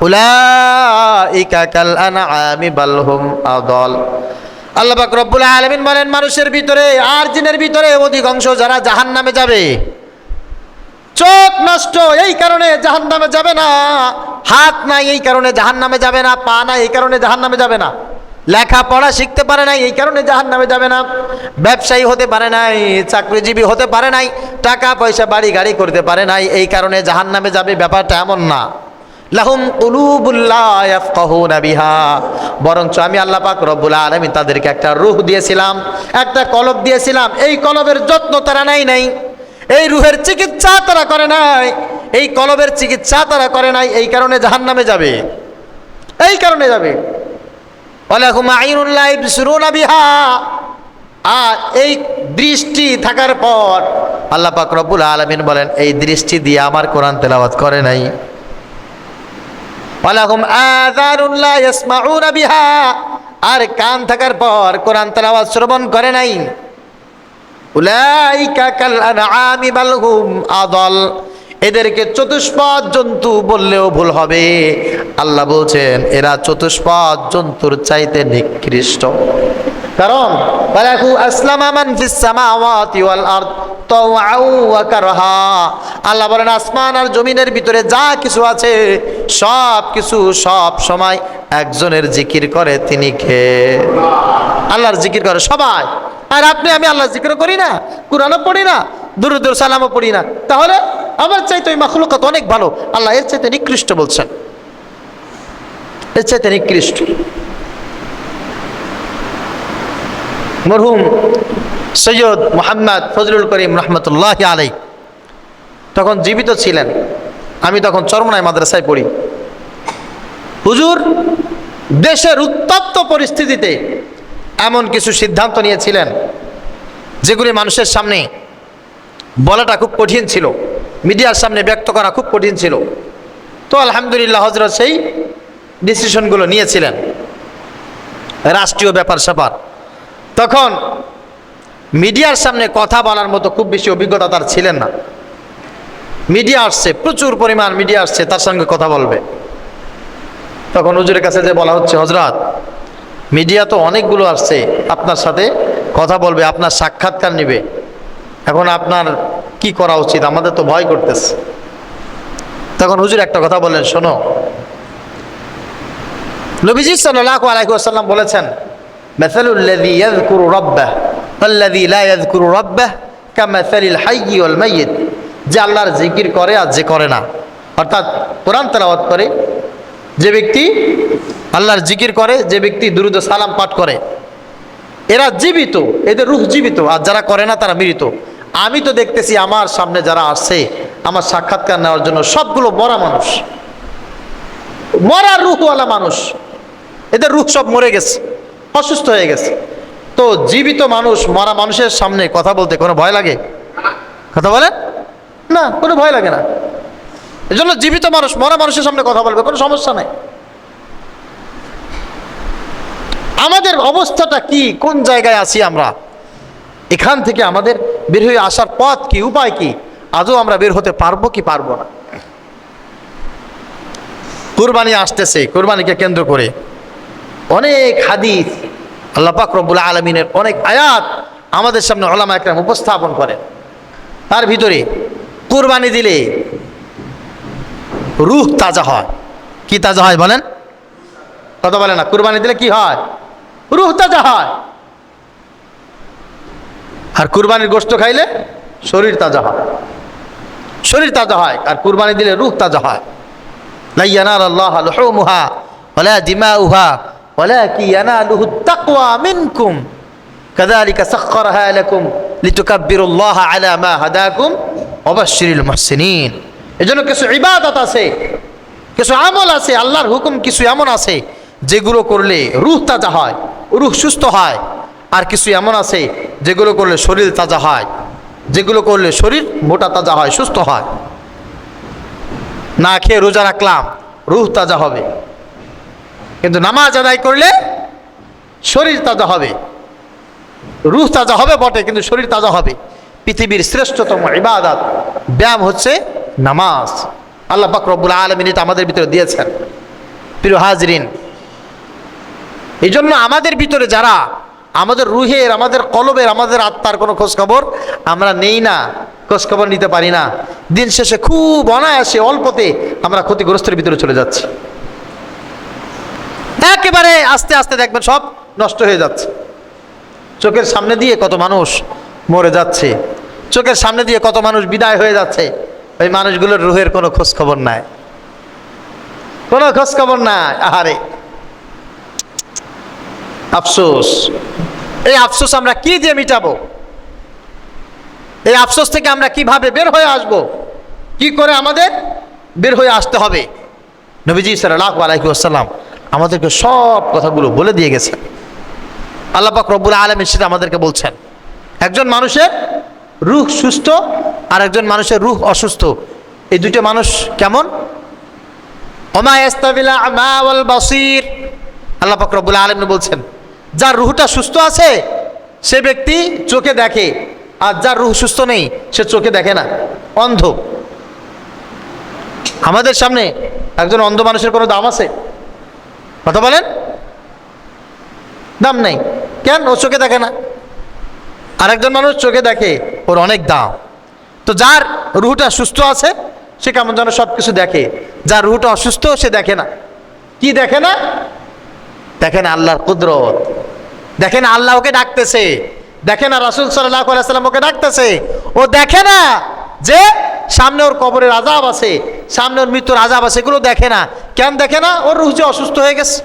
উলাইকা কাল আনআমি বাল হুম আযাল। আল্লাহ পাক রব্বুল আলামিন বলেন মানুষের ভিতরে আর জিনের ভিতরে অধিকাংশ যারা জাহান্নামে যাবে, চোখ নষ্ট এই কারণে জাহান্নামে যাবে না, হাত নাই এই কারণে জাহান্নামে যাবে না, পা নাই এই কারণে জাহান্নামে যাবে না, লেখাপড়া শিখতে পারে নাই এই কারণে জাহান্নামে যাবে না, ব্যবসায়ী হতে পারে নাই, চাকরিজীবী হতে পারে নাই, টাকা পয়সা বাড়ি গাড়ি করতে পারে নাই, এই কারণে জাহান্নামে যাবে, ব্যাপারটা এমন না। লাহুম কুলুবুল লা ইয়াফকাহুনা বিহা, বরঞ্চ আমি আল্লাহ পাক রব্বুল আলামিন তাদেরকে একটা রূহ দিয়েছিলাম, একটা কলব দিয়েছিলাম। এই কলবের যত্ন তারা নাই, এই রুহের চিকিৎসা তারা করে নাই, এই কলবের চিকিৎসা তারা করে নাই, এই কারণে জাহান্নামে যাবে, এই কারণে যাবে। ওয়ালাহুম আ'য়ুনুল লা ইবসিরুনা বিহা, আর এই দৃষ্টি থাকার পর আল্লাহ পাক রব্বুল আলামিন বলেন এই দৃষ্টি দিয়ে আমার কোরআন তেলাওয়াত করে নাই। ওয়ালাহুম আযানুল লা ইয়াসমাউনা বিহা, আর কান থাকার পর কোরআন তেলাওয়াত শ্রবণ করে নাই। উলাইকা কাল আনআমি বাল হুম আযাল, এদেরকে চতুষ্পদ জন্তু বললেও ভুল হবে। আল্লাহ বলছেন এরা চতুষ্পদ জন্তুর চাইতে নিকৃষ্ট। কারণ ফালাহু আসলামা মান ফিস সামাওয়াতি ওয়াল আরদ তাওআউ ওয়া কারহা, আল্লাহ বলেন আসমান আর জমিনের ভিতরে যা কিছু আছে সব কিছু সব সময় একজনের জিকির করে, তিনি কে? আল্লাহর জিকির করে সবাই। আর আপনি আমি আল্লাহর জিকির করি না, কুরআনও পড়ি না, দুরূদ ও সালামও পড়ি না, তাহলে আমার চাইতে ওই মাখলুকাত অনেক ভালো, আল্লাহ এর চাইতে নিকৃষ্ট বলছেন, এর চাইতে নিকৃষ্ট। মরহুম সৈয়দ মুহাম্মদ ফজলুল করিম রহমতুল্লাহি আলাইহি তখন জীবিত ছিলেন। আমি তখন চরমনাই মাদ্রাসায় পড়ি। হুজুর দেশের উত্তপ্ত পরিস্থিতিতে এমন কিছু সিদ্ধান্ত নিয়েছিলেন যেগুলি মানুষের সামনে বলাটা খুব কঠিন ছিল, মিডিয়ার সামনে ব্যক্ত করা খুব কঠিন ছিল। তো আলহামদুলিল্লাহ হযরত সেই ডিসিশনগুলো নিয়েছিলেন, রাষ্ট্রীয় ব্যাপার স্যাপার। তখন মিডিয়ার সামনে কথা বলার মতো খুব বেশি অভিজ্ঞতা তার ছিলেন না। মিডিয়া আসছে, প্রচুর পরিমাণ মিডিয়া আসছে, তার সঙ্গে কথা বলবে। তখন হুজুরের কাছে যে বলা হচ্ছে, হযরত মিডিয়া তো অনেকগুলো আসছে, আপনার সাথে কথা বলবে, আপনার সাক্ষাৎকার নেবে, এখন আপনার কি করা উচিত, আমাদের তো ভয় করতেছে। তখন হুজুর একটা কথা বললেন, শোনো, নবীজি সাল্লাল্লাহু আলাইহি ওয়াসাল্লাম বলেছেন, মাসালুল লাযী ইয়াযকুরু রাব্বাহ ওয়াল্লাযী লা ইয়াযকুরু রাব্বাহ কামাসালিল হাইয়্যি ওয়াল মাইয়িত। যে আল্লাহর জিকির করে আর যে করে না, অর্থাৎ কোরআন তেলাওয়াত করে যে ব্যক্তি, আল্লাহর জিকির করে যে ব্যক্তি, দুরূদ সালাম পাঠ করে, এরা জীবিত, এদের রূহ জীবিত, আর যারা করে না তারা মৃত। আমি তো দেখতেছি আমার সামনে যারা আসছে আমার সাক্ষাৎকার নেওয়ার জন্য, সবগুলো মরা মানুষ, মরা রূহওয়ালা মানুষ, এদের রূহ সব মরে গেছে, অসুস্থ হয়ে গেছে। তো জীবিত মানুষ মরা মানুষের সামনে কথা বলতে কোনো ভয় লাগে? কথা বলেন না, কোনো ভয় লাগে না। এজন্য জীবিত মানুষ মরা মানুষের সামনে কথা বলবে, কোনো সমস্যা নাই। আমাদের অবস্থাটা কি, কোন জায়গায় আছি আমরা, এখান থেকে আমাদের বের হয়ে আসার পথ কি, উপায় কি, আজও আমরা বের হতে পারবো কি পারবো না? কুরবানি আসতেছে, কুরবানিকে কেন্দ্র করে অনেক হাদিস, আল্লাহ পাক রব্বুল আলামিনের অনেক আয়াত আমাদের সামনে উলামা একরাম উপস্থাপন করেন। তার ভিতরে কুরবানি দিলে রূহ তাজা হয়। কি তাজা হয় বলেন? কথা বলে না। কুরবানি দিলে কি হয়? রূহ তাজা হয়। আর কুরবানির গোশত খাইলে শরীর তাজা হয়, শরীর তাজা হয়। আর কুরবানি দিলে রূহ তাজা হয়। লা ইয়ানালাল্লাহু লুহুমুহা ওয়ালা দিমাউহা ওয়ালাকিন ইয়ানালুহুত তাকওয়া মিনকুম কাযালিকা সাখখারাহা লাকুম লিতুকাব্বিরুল্লাহা আলা মা হাদাকুম ওয়া বাশশিরিল মুহসিনিন। এজন্য কিছু ইবাদত আছে, কিছু আমল আছে, আল্লাহর হুকুম কিছু এমন আছে যেগুলো করলে রূহ তাজা হয়, রূহ সুস্থ হয়। আর কিছু এমন আছে যেগুলো করলে শরীর তাজা হয়, যেগুলো করলে শরীর মোটা তাজা হয়, সুস্থ হয়। না খেয়ে রোজা রাখলাম, রূহ তাজা হবে, কিন্তু নামাজ আদায় করলে শরীর তাজা হবে। রূহ তাজা হবে বটে, কিন্তু শরীর তাজা হবে। পৃথিবীর শ্রেষ্ঠতম ইবাদত ব্যায়াম হচ্ছে নামাজ। আল্লাহ পাক রব্বুল আলামিন এটা আমাদের ভিতরে দিয়েছেন। প্রিয় হাজরিন, এই জন্য আমাদের ভিতরে যারা আমাদের রুহের, আমাদের কলবের, আমাদের আত্মার কোনো খোঁজখবর আমরা নেই না, খোঁজখবর নিতে পারি না, দিন শেষে খুব অনায়াসে অল্পতে আমরা ক্ষতিগ্রস্তের ভিতরে চলে যাচ্ছি। একেবারে আস্তে আস্তে দেখবেন সব নষ্ট হয়ে যাচ্ছে। চোখের সামনে দিয়ে কত মানুষ মরে যাচ্ছে, চোখের সামনে দিয়ে কত মানুষ বিদায় হয়ে যাচ্ছে। ওই মানুষগুলোর রুহের কোনো খোঁজখবর নাই, কোনো খোঁজখবর নাই। আহারে আফসোস। এই আফসোস আমরা কি দিয়ে মিটাবো? এই আফসোস থেকে আমরা কিভাবে বের হয়ে আসব? কি করে আমাদের বের হয়ে আসতে হবে? নবীজি সাল্লাল্লাহু আলাইহি ওয়াসাল্লাম আমাদেরকে সব কথাগুলো বলে দিয়ে গেছেন। আল্লাহ পাক রব্বুল আলামিন সেটা আমাদেরকে বলছেন। একজন মানুষের রূহ সুস্থ আর একজন মানুষের রূহ অসুস্থ, এই দুটো মানুষ কেমন? ওমা ইয়াস্তাবিল আ'মা ওয়াল বাসীর। আল্লাহ পাক রব্বুল আলামিন বলছেন, যার রূহটা সুস্থ আছে সে ব্যক্তি চোখে দেখে, আর যার রূহ সুস্থ নেই সে চোখে দেখে না, অন্ধ। আমাদের সামনে একজন অন্ধ মানুষের কোনো দাম আছে? কথা বলেন, দাম নেই। কেন? ও চোখে দেখে না। আর একজন মানুষ চোখে দেখে, ওর অনেক দাম। তো যার রূহটা সুস্থ আছে সে কেমন যেন সব কিছু দেখে, যার রূহটা অসুস্থ সে দেখে না। কি দেখে না? দেখে না আল্লাহর কুদরত, দেখে না আল্লাহ ওকে ডাকতেছে, দেখে না রাসূল সাল্লাল্লাহু আলাইহি ওয়াসাল্লাম ওকে ডাকতেছে। ও দেখে না যে সামনে ওর কবরের আযাব আছে, সামনে ওর মৃত্যুর আযাব আছে, এগুলো দেখে না। কেন দেখে না? ওর রূহ যে অসুস্থ হয়ে গেছে।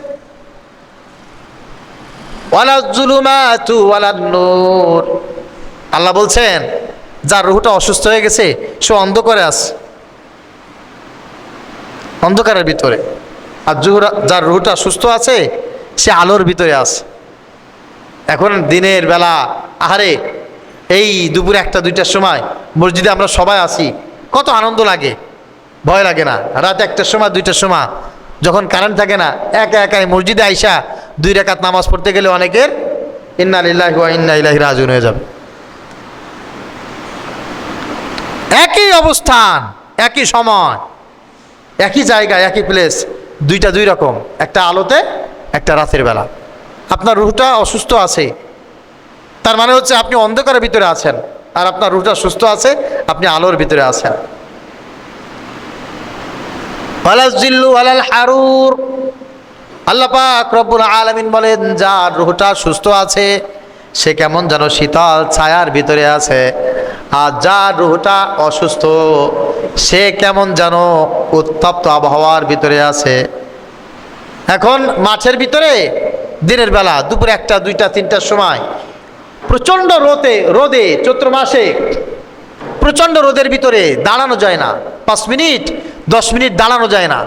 ওয়ালা যুলুমাতু ওয়ালা নূর। আল্লাহ বলছেন, যার রূহটা অসুস্থ হয়ে গেছে সে অন্ধকারে আছে, অন্ধকারের ভিতরে। আর যার রুহটা সুস্থ আছে সে আলোর ভিতরে আছে। এখন দিনের বেলা আহারে এই দুপুরে 1-2টার সময় মসজিদে আমরা সবাই আসি, কত আনন্দ লাগে, ভয় লাগে না। রাত 1টার সময় 2টার সময় যখন কারেন্ট থাকে না, একা একাই মসজিদে আইসা 2 রাকাত নামাজ পড়তে গেলে অনেকের ইন্না লিল্লাহি ওয়া ইন্না ইলাইহি রাজিউন হয়ে যাবে। একই অবস্থান, একই সময়, একই জায়গায়, একই প্লেস, দুইটা দুই রকম, একটা আলোতে একটা রাতের বেলা। আপনার রুহটা অসুস্থ আছে, তার মানে হচ্ছে আপনি অন্ধকারের ভিতরে আছেন, আর আপনার রুহটা সুস্থ আছে, আপনি আলোর ভিতরে আছেন। আল্লাহ পাক রব্বুল আলামিন বলেন, যার রুহটা সুস্থ আছে সে কেমন যেন শীতল ছায়ার ভিতরে আছে, আর যার রুহটা অসুস্থ সে কেমন যেন উত্তপ্ত আবহাওয়ার ভিতরে আছে। এখন মাঠের ভিতরে দিনের বেলা দুপুরে 1টা 2টা 3টার সময় প্রচণ্ড রোদে চৈত্র মাসে প্রচণ্ড রোদের ভিতরে দাঁড়ানো যায় না, 5 মিনিট 10 মিনিট দাঁড়ানো যায় না,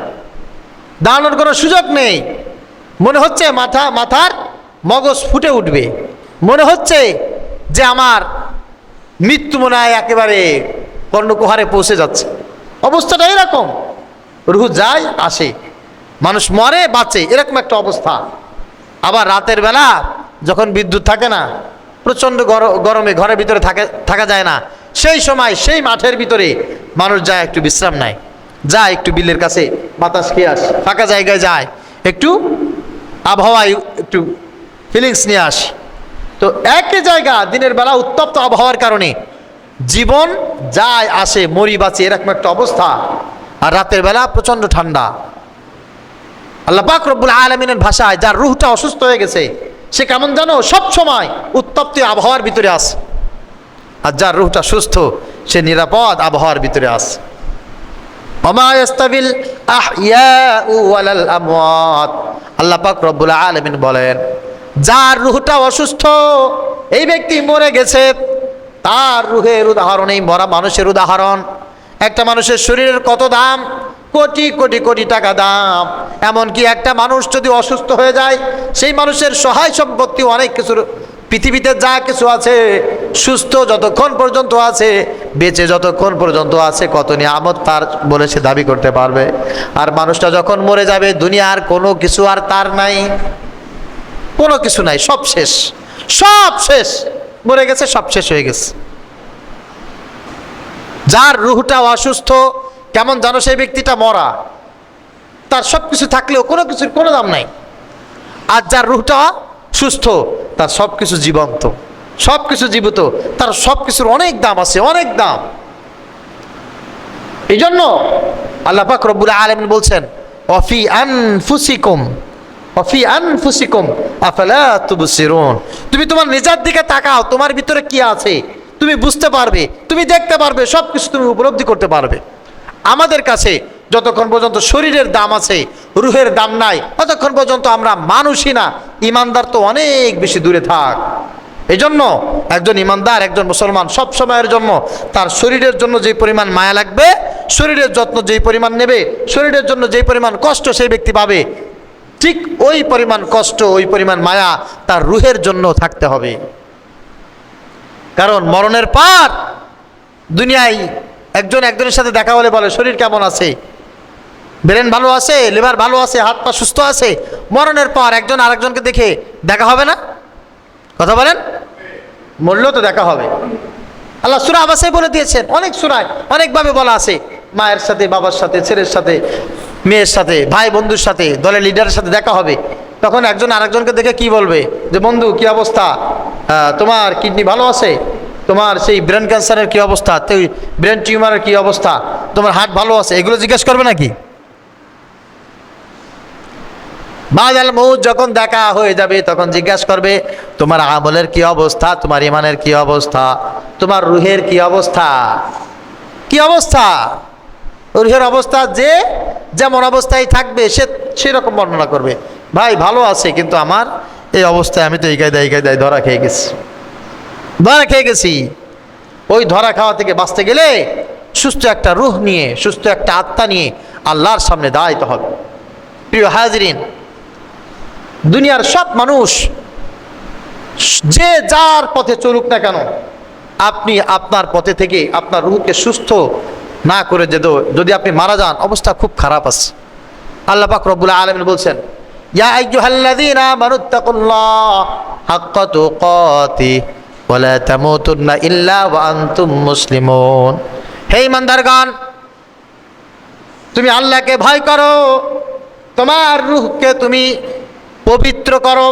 দাঁড়ানোর কোনো সুযোগ নেই। মনে হচ্ছে মাথার মগজ ফুটে উঠবে, মনে হচ্ছে যে আমার মৃত্যু মনে হয় একেবারে কর্ণকুহারে পৌঁছে যাচ্ছে। অবস্থাটা এরকম, রুহ যায় আসে, মানুষ মরে বাঁচে, এরকম একটা অবস্থা। আবার রাতের বেলা যখন বিদ্যুৎ থাকে না, প্রচণ্ড গরমে ঘরের ভিতরে থাকা যায় না, সেই সময় সেই মাঠের ভিতরে মানুষ যায় একটু বিশ্রাম নেয়, যায় একটু বিলের কাছে বাতাস খেয়ে আসে, ফাঁকা জায়গায় যায় একটু আবহাওয়ায় একটু ফিলিংস নিয়ে আসে। তো একই জায়গা দিনের বেলা উত্তপ্ত আবহাওয়ার কারণে জীবন যায় আসে, মরি বাঁচে, এরকম একটা অবস্থা। আর রাতের বেলা প্রচণ্ড ঠান্ডা। আল্লাহ পাক রব্বুল আলামিনের ভাষায় যার রুহটা অসুস্থ হয়ে গেছে সে কেমন জানো সব সময় উত্তপ্ত আবহাওয়ার ভিতরে আছে, আর যার রুহটা সুস্থ সে নিরাপদ আবহাওয়ার ভিতরে আছে। ওমা ইয়াস্তাবিল আহইয়াউ ওয়ালাল আমওয়াত, আল্লাহ পাক রব্বুল আলামিন বলেন, যার রুহটা অসুস্থ, এই ব্যক্তি মরে গেছে, তার রুহের উদাহরণ এই মরা মানুষের উদাহরণ। একটা মানুষের শরীরের কত দাম, কোটি কোটি কোটি টাকা দাম। এমনকি একটা মানুষ যদি অসুস্থ হয়ে যায়, সেই মানুষের সহায় সম্পত্তি অনেক কিছুর, পৃথিবীতে যা কিছু আছে, সুস্থ যতক্ষণ পর্যন্ত আছে, বেঁচে যতক্ষণ পর্যন্ত আছে, কত নিয়ামত তার বলে সে দাবি করতে পারবে। আর মানুষটা যখন মরে যাবে, দুনিয়ার কোনো কিছু আর তার নাই, কোনো কিছু নাই, সব শেষ, সব শেষ, মরে গেছে, সব শেষ হয়ে গেছে। যার রুহটা অসুস্থ, কেমন জানো সেই ব্যক্তিটা মরা, তার সব কিছু থাকলেও কোনো কিছুর কোনো দাম নাই। আর যার রুহটা সুস্থ, তার সব কিছু জীবন্ত, সব কিছু জীবিত, তার সব কিছুর অনেক দাম আছে, অনেক দাম। এই জন্য আল্লাহ পাক রব্বুল আলামিন বলছেন, অফি আনফুসিকুম অফি আনফুসিকুম আফালা তুবসিরুন, তুমি তোমার নিজের দিকে তাকাও, তোমার ভিতরে কি আছে তুমি বুঝতে পারবে, তুমি দেখতে পারবে, সব কিছু তুমি উপলব্ধি করতে পারবে। আমাদের কাছে যতক্ষণ পর্যন্ত শরীরের দাম আছে, রুহের দাম নাই, ততক্ষণ পর্যন্ত আমরা মানুষই না। ইমানদার তো অনেক বেশি দূরে থাক। এই জন্য একজন ইমানদার, একজন মুসলমান সব সময়ের জন্য তার শরীরের জন্য যে পরিমাণ মায়া লাগবে, শরীরের যত্ন যেই পরিমাণ নেবে, শরীরের জন্য যেই পরিমাণ কষ্ট সেই ব্যক্তি পাবে, ঠিক ওই পরিমাণ কষ্ট, ওই পরিমাণ মায়া তার রুহের জন্য থাকতে হবে। কারণ মরণের পর দুনিয়ায় একজনের সাথে দেখা হলে বলে শরীর কেমন আছে, ব্রেন ভালো আছে, লিভার ভালো আছে, হাত পা সুস্থ আছে। মরণের পর একজন আরেকজনকে দেখে দেখা হবে না? কথা বলেন, মরলেও তো দেখা হবে। আল্লাহ সূরা আবাসে বলে দিয়েছেন, অনেক সূরায় অনেকভাবে বলা আছে, মায়ের সাথে, বাবার সাথে, ছেলের সাথে, মেয়ের সাথে, ভাই বন্ধুর সাথে, দলের লিডারের সাথে দেখা হবে। তখন একজন আরেকজনকে দেখে কি বলবে, যে বন্ধু কি অবস্থা, তোমার কিডনি ভালো আছে, তোমার সেই ব্রেন ক্যান্সারের কি অবস্থা, তুই ব্রেন টিউমারের কি অবস্থা, তোমার হার্ট ভালো আছে, এগুলো জিজ্ঞেস করবে নাকি? বাদাল মউত যখন দেখা হয়ে যাবে তখন জিজ্ঞাসা করবে তোমার আমলের কি অবস্থা, তোমার ইমানের কি অবস্থা, তোমার রুহের কি অবস্থা, কি অবস্থা। রুহের অবস্থা যে যেমন অবস্থায় থাকবে সে সেরকম বর্ণনা করবে, ভাই ভালো আছে কিন্তু আমার এই অবস্থায়, আমি তো এই কায়দায় ধরা খেয়ে গেছি। ওই ধরা খাওয়া থেকে বাঁচতে গেলে সুস্থ একটা রুহ নিয়ে, সুস্থ একটা আত্মা নিয়ে আল্লাহর সামনে দাঁড়াইতে হবে। প্রিয় হাজিরিন, দুনিয়ার সব মানুষ যে যার পথে চলুক না কেন, আপনি আপনার পথে থেকে আপনার রূহকে সুস্থ না করে যদি আপনি মারা যান, অবস্থা খুব খারাপ আছে। আল্লাহ পাক রব্বুল আলামিন বলছেন, ইয়া আইয়ুহাল্লাযীনা আমানুত্তাকুল্লাহ হাক্কা তুকাতিহি ওয়া লা তামুতুন্না ইল্লা ওয়া আনতুম মুসলিমুন। হে ঈমানদারগণ, তুমি আল্লাহকে ভয় করো, তোমার রূহকে তুমি পবিত্র করো।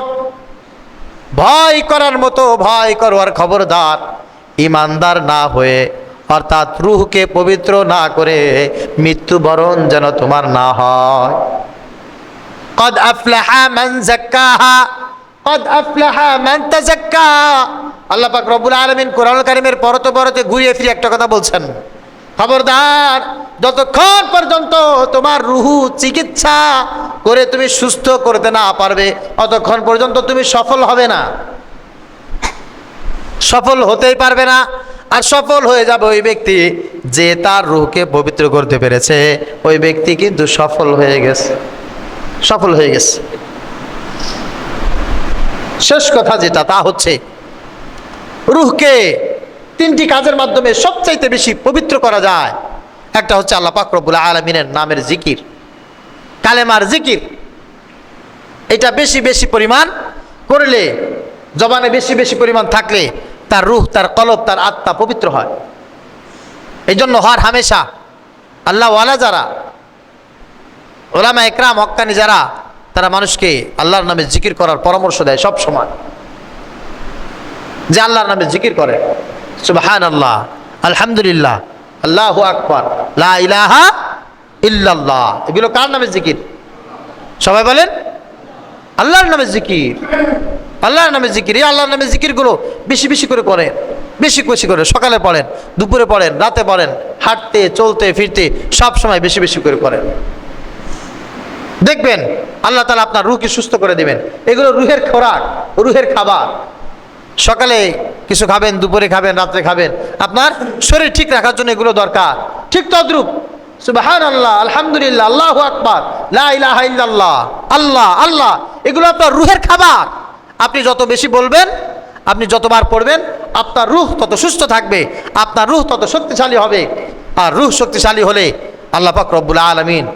ভয় করার মতো ভয় করো, আর খবরদার ঈমানদার না হয়ে, অর্থাৎ রূহকে পবিত্র না করে মৃত্যুবরণ যেন তোমার না হয়। কদ আফলাহা মান যাক্কাহা কদ আফলাহা মান তাযাক্কা। আল্লাহ পাক রব্বুল আলামিন কোরআনুল কারীমের পরতে ঘুরিয়ে ফিরে একটা কথা বলছেন, খবরদার যতক্ষণ পর্যন্ত তোমার রূহ চিকিৎসা করে তুমি সুস্থ করতে না পারবে, অতক্ষণ পর্যন্ত তুমি সফল হবে না, সফল হতেই পারবে না। আর সফল হয়ে যাবে ওই ব্যক্তি যে তার রূহকে পবিত্র করতে পেরেছে, ওই ব্যক্তি কিন্তু সফল হয়ে গেছে, সফল হয়ে গেছে। শেষ কথা যেটা, তা হচ্ছে রূহকে তিনটি কাজের মাধ্যমে সবচাইতে বেশি পবিত্র করা যায়। একটা হচ্ছে আল্লাহ পাক রব্বুল আলামিনের নামের জিকির, কালেমার জিকির। এটা বেশি বেশি পরিমাণ করলে, জবানে বেশি বেশি পরিমাণ থাকলে তার রূহ, তার কলব, তার আত্মা পবিত্র হয়। এই জন্য হর হামেশা আল্লাহ ওয়ালা যারা ওলামা একরাম হক্কানি যারা, তারা মানুষকে আল্লাহর নামে জিকির করার পরামর্শ দেয় সব সময়, যে আল্লাহর নামে জিকির করে, সুবহানাল্লাহ, আলহামদুলিল্লাহ, আল্লাহু আকবার, লা ইলাহা ইল্লাল্লাহ। এগুলো কার নামে জিকির? সবাই বলেন, আল্লাহর নামে জিকির, আল্লাহর নামে জিকির। এই আল্লাহর নামে জিকিরগুলো বেশি বেশি করে পড়েন, বেশি বেশি করে সকালে পড়েন, দুপুরে পড়েন, রাতে পড়েন, হাঁটতে চলতে ফিরতে সব সময় বেশি বেশি করে পড়েন। দেখবেন আল্লাহ তাআলা আপনার রূহকে সুস্থ করে দিবেন। এগুলো রূহের খোরাক, রূহের খাবার। সকালে কিছু খাবেন, দুপুরে খাবেন, রাত্রে খাবেন, আপনার শরীর ঠিক রাখার জন্য এগুলো দরকার। ঠিক তদ্রূপ সুবহানাল্লাহ, আলহামদুলিল্লাহ, আল্লাহু আকবার, লা ইলাহা ইল্লাল্লাহ, আল্লাহ আল্লাহ, এগুলো আপনার রূহের খাবার। আপনি যত বেশি বলবেন, আপনি যতবার পড়বেন, আপনার রূহ তত সুস্থ থাকবে, আপনার রূহ তত শক্তিশালী হবে। আর রূহ শক্তিশালী হলে আল্লাহ পাক রব্বুল আলামিন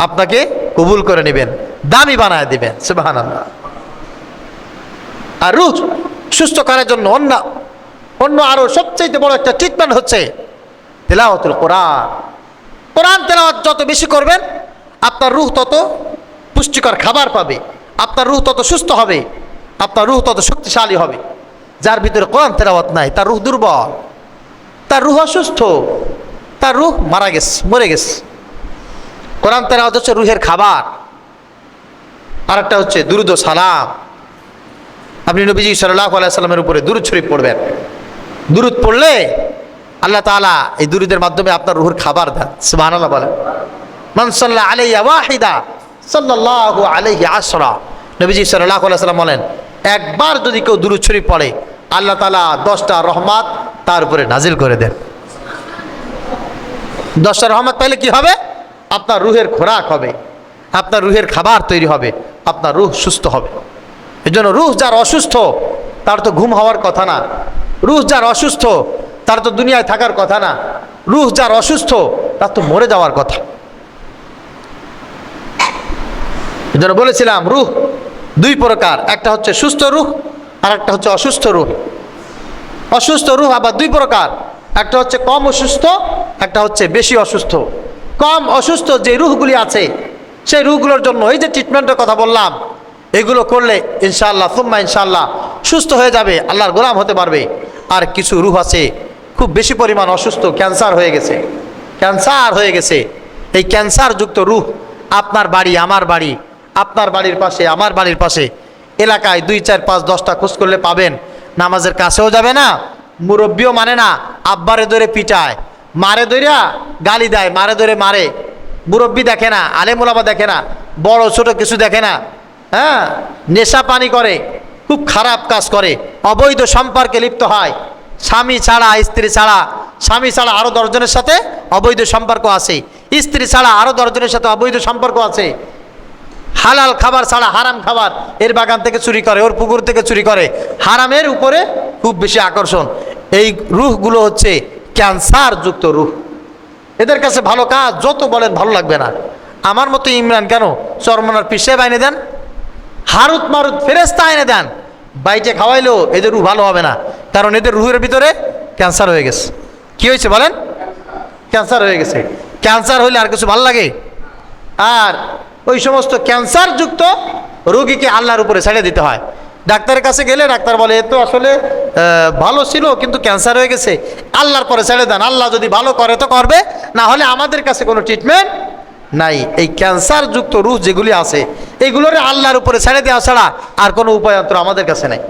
আপনাকে কবুল করে নেবেন, দামি বানায় দিবেন, সুবহানাল্লাহ। আর রূহ সুস্থ করার জন্য অন্য আরো সবচেয়ে বড় একটা ট্রিটমেন্ট হচ্ছে তিলাওয়াতুল কোরআন। কোরআন তেলাওয়াত যত বেশি করবেন, আপনার রূহ তত পুষ্টিকর খাবার পাবে, আপনার রূহ তত সুস্থ হবে, আপনার রূহ তত শক্তিশালী হবে। যার ভিতরে কোরআন তেলাওয়াত নাই, তার রূহ দুর্বল, তার রূহ অসুস্থ, তার রূহ মারা গেছে, মরে গেছে। কোরআন তেলাওয়াত হচ্ছে রূহের খাবার। আর একটা হচ্ছে দুরুদ ও সালাম। আপনি নবীজি সাল্লাল্লাহু আলাইহি সাল্লামের উপরে দুরুদ শরীফ পড়বেন। দুরুদ পড়লে আল্লাহ তাআলা এই দুরুদের মাধ্যমে আপনার রূহের খাবার দেন, সুবহানাল্লাহ বলেন। মান সাল্লা আলাইয়া ওয়াহিদা সাল্লাল্লাহু আলাইহি আশরা। নবীজি সাল্লাল্লাহু আলাইহি সাল্লাম বলেন, একবার যদি কেউ দুরুদ শরীফ পড়ে, আল্লাহ তাআলা 10টা রহমত তার উপরে নাজিল করে দেন। 10টা রহমত পাইলে কি হবে? আপনার রূহের খোরাক হবে, আপনার রূহের খাবার তৈরি হবে, আপনার রূহ সুস্থ হবে। এই জন্য রূহ যার অসুস্থ, তার তো ঘুম হওয়ার কথা না। রূহ যার অসুস্থ, তার তো দুনিয়ায় থাকার কথা না। রূহ যার অসুস্থ, তার তো মরে যাওয়ার কথা। এই জন্য বলেছিলাম রূহ দুই প্রকার, একটা হচ্ছে সুস্থ রূহ, আর একটা হচ্ছে অসুস্থ রূহ। অসুস্থ রূহ আবার দুই প্রকার, একটা হচ্ছে কম অসুস্থ, একটা হচ্ছে বেশি অসুস্থ। কম অসুস্থ যে রূহগুলি আছে, সেই রূহগুলোর জন্য এই যে ট্রিটমেন্টের কথা বললাম, এগুলো করলে ইনশাআল্লাহ সুম্মা ইনশাআল্লাহ সুস্থ হয়ে যাবে, আল্লাহর গোলাম হতে পারবে। আর কিছু রূহ আছে খুব বেশি পরিমাণ অসুস্থ, ক্যান্সার হয়ে গেছে, ক্যান্সার হয়ে গেছে। এই ক্যান্সারযুক্ত রূহ আপনার বাড়ি, আমার বাড়ি, আপনার বাড়ির পাশে, আমার বাড়ির পাশে এলাকায় 2, 4, 5, 10টা খোঁজ করলে পাবেন। নামাজের কাছেও যাবে না, মুরব্বিও মানে না, আব্বারে ধরে পিটায়, মারে ধরে গালি দেয়, মারে ধরে মারে। মুরব্বি দেখে না, আলেম ওলামা দেখে না, বড় ছোট কিছু দেখে না। হ্যাঁ, নেশা পানি করে, খুব খারাপ কাজ করে, অবৈধ সম্পর্কে লিপ্ত হয়। স্বামী ছাড়া, স্ত্রী ছাড়া, স্বামী ছাড়া আরও 10 জনের সাথে অবৈধ সম্পর্ক আছে, স্ত্রী ছাড়া আরও 10 জনের সাথে অবৈধ সম্পর্ক আছে। হালাল খাবার ছাড়া হারাম খাবার, এর বাগান থেকে চুরি করে, ওর পুকুর থেকে চুরি করে, হারামের উপরে খুব বেশি আকর্ষণ। এই রুহগুলো হচ্ছে ক্যান্সার যুক্ত রুহ। এদের কাছে ভালো কাজ যত বলেন ভালো লাগবে না। আমার মতো ইমরান কেন, চরমনার পিসে বাইনে দেন, হারুত মারুত ফেরেস্তা এনে দেন, বাইটে খাওয়াইলেও এদের রুহ ভালো হবে না, কারণ এদের রুহের ভিতরে ক্যান্সার হয়ে গেছে। কি হয়েছে বলেন? ক্যান্সার হয়ে গেছে। ক্যান্সার হইলে আর কিছু ভালো লাগে? আর ওই সমস্ত ক্যান্সার যুক্ত রোগীকে আল্লাহর উপরে ছেড়ে দিতে হয়। ডাক্তারের কাছে গেলে ডাক্তার বলে এ তো আসলে ভালো ছিল কিন্তু ক্যান্সার হয়ে গেছে, আল্লাহর পরে ছেড়ে দেন, আল্লাহ যদি ভালো করে তো করবে, না হলে আমাদের কাছে কোনো ট্রিটমেন্ট নাই। এই ক্যান্সার যুক্ত রূহ যেগুলি আছে এইগুলোর আল্লাহর উপরে ছেড়ে দেওয়া ছাড়া আর কোনো উপায়ন্তর আমাদের কাছে নাই,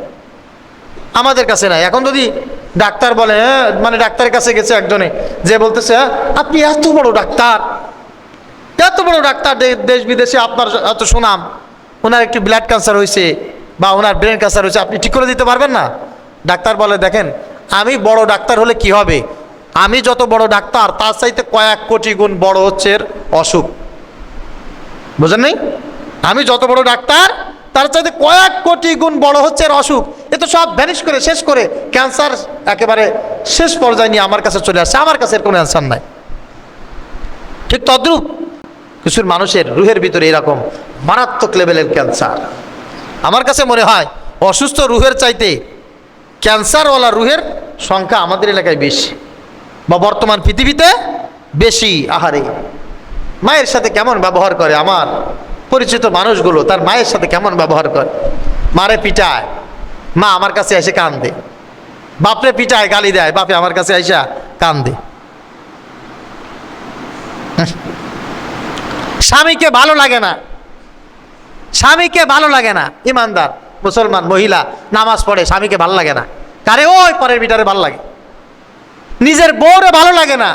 আমাদের কাছে নাই। এখন যদি ডাক্তার বলে, মানে ডাক্তারের কাছে গেছে একজনে, যে বলতেছে আপনি এত বড় ডাক্তার, এত বড় ডাক্তার, দেশ বিদেশে আপনার এত সুনাম, ওনার একটু ব্লাড ক্যান্সার হয়েছে বা ওনার ব্রেন ক্যান্সার হয়েছে, আপনি ঠিক করে দিতে পারবেন না? ডাক্তার বলে দেখেন, আমি বড় ডাক্তার হলে কি হবে, আমি যত বড় ডাক্তার তার চাইতে কয়েক কোটি গুণ বড় হচ্ছে এর অসুখ। বুঝেন নাই? আমি যত বড় ডাক্তার তার চাইতে কয়েক কোটি গুণ বড় হচ্ছে এর অসুখ। এ তো সব ভ্যানিশ করে শেষ করে ক্যান্সার একেবারে শেষ পর্যায়ে নিয়ে আমার কাছে চলে আসছে, আমার কাছে এর কোনো অ্যান্সার নাই। ঠিক তদ্রূপ কিছুর মানুষের রুহের ভিতরে এরকম মারাত্মক লেভেলের ক্যান্সার। আমার কাছে মনে হয় অসুস্থ রুহের চাইতে ক্যান্সারওয়ালা রুহের সংখ্যা আমাদের এলাকায় বেশি, বা বর্তমান পৃথিবীতে বেশি। আহারে, মায়ের সাথে কেমন ব্যবহার করে আমার পরিচিত মানুষগুলো, তার মায়ের সাথে কেমন ব্যবহার করে, মারে পিটায়, মা আমার কাছে এসে কান্দে, বাপরে পিটায় গালি দেয়, বাপে আমার কাছে এসে কান্দে। স্বামীকে ভালো লাগে না, স্বামীকে ভালো লাগে না, ইমানদার মুসলমান মহিলা নামাজ পড়ে, স্বামীকে ভালো লাগে না, কারে ওই পরের বিটারে ভালো লাগে। নিজের বউরে ভালো লাগে না,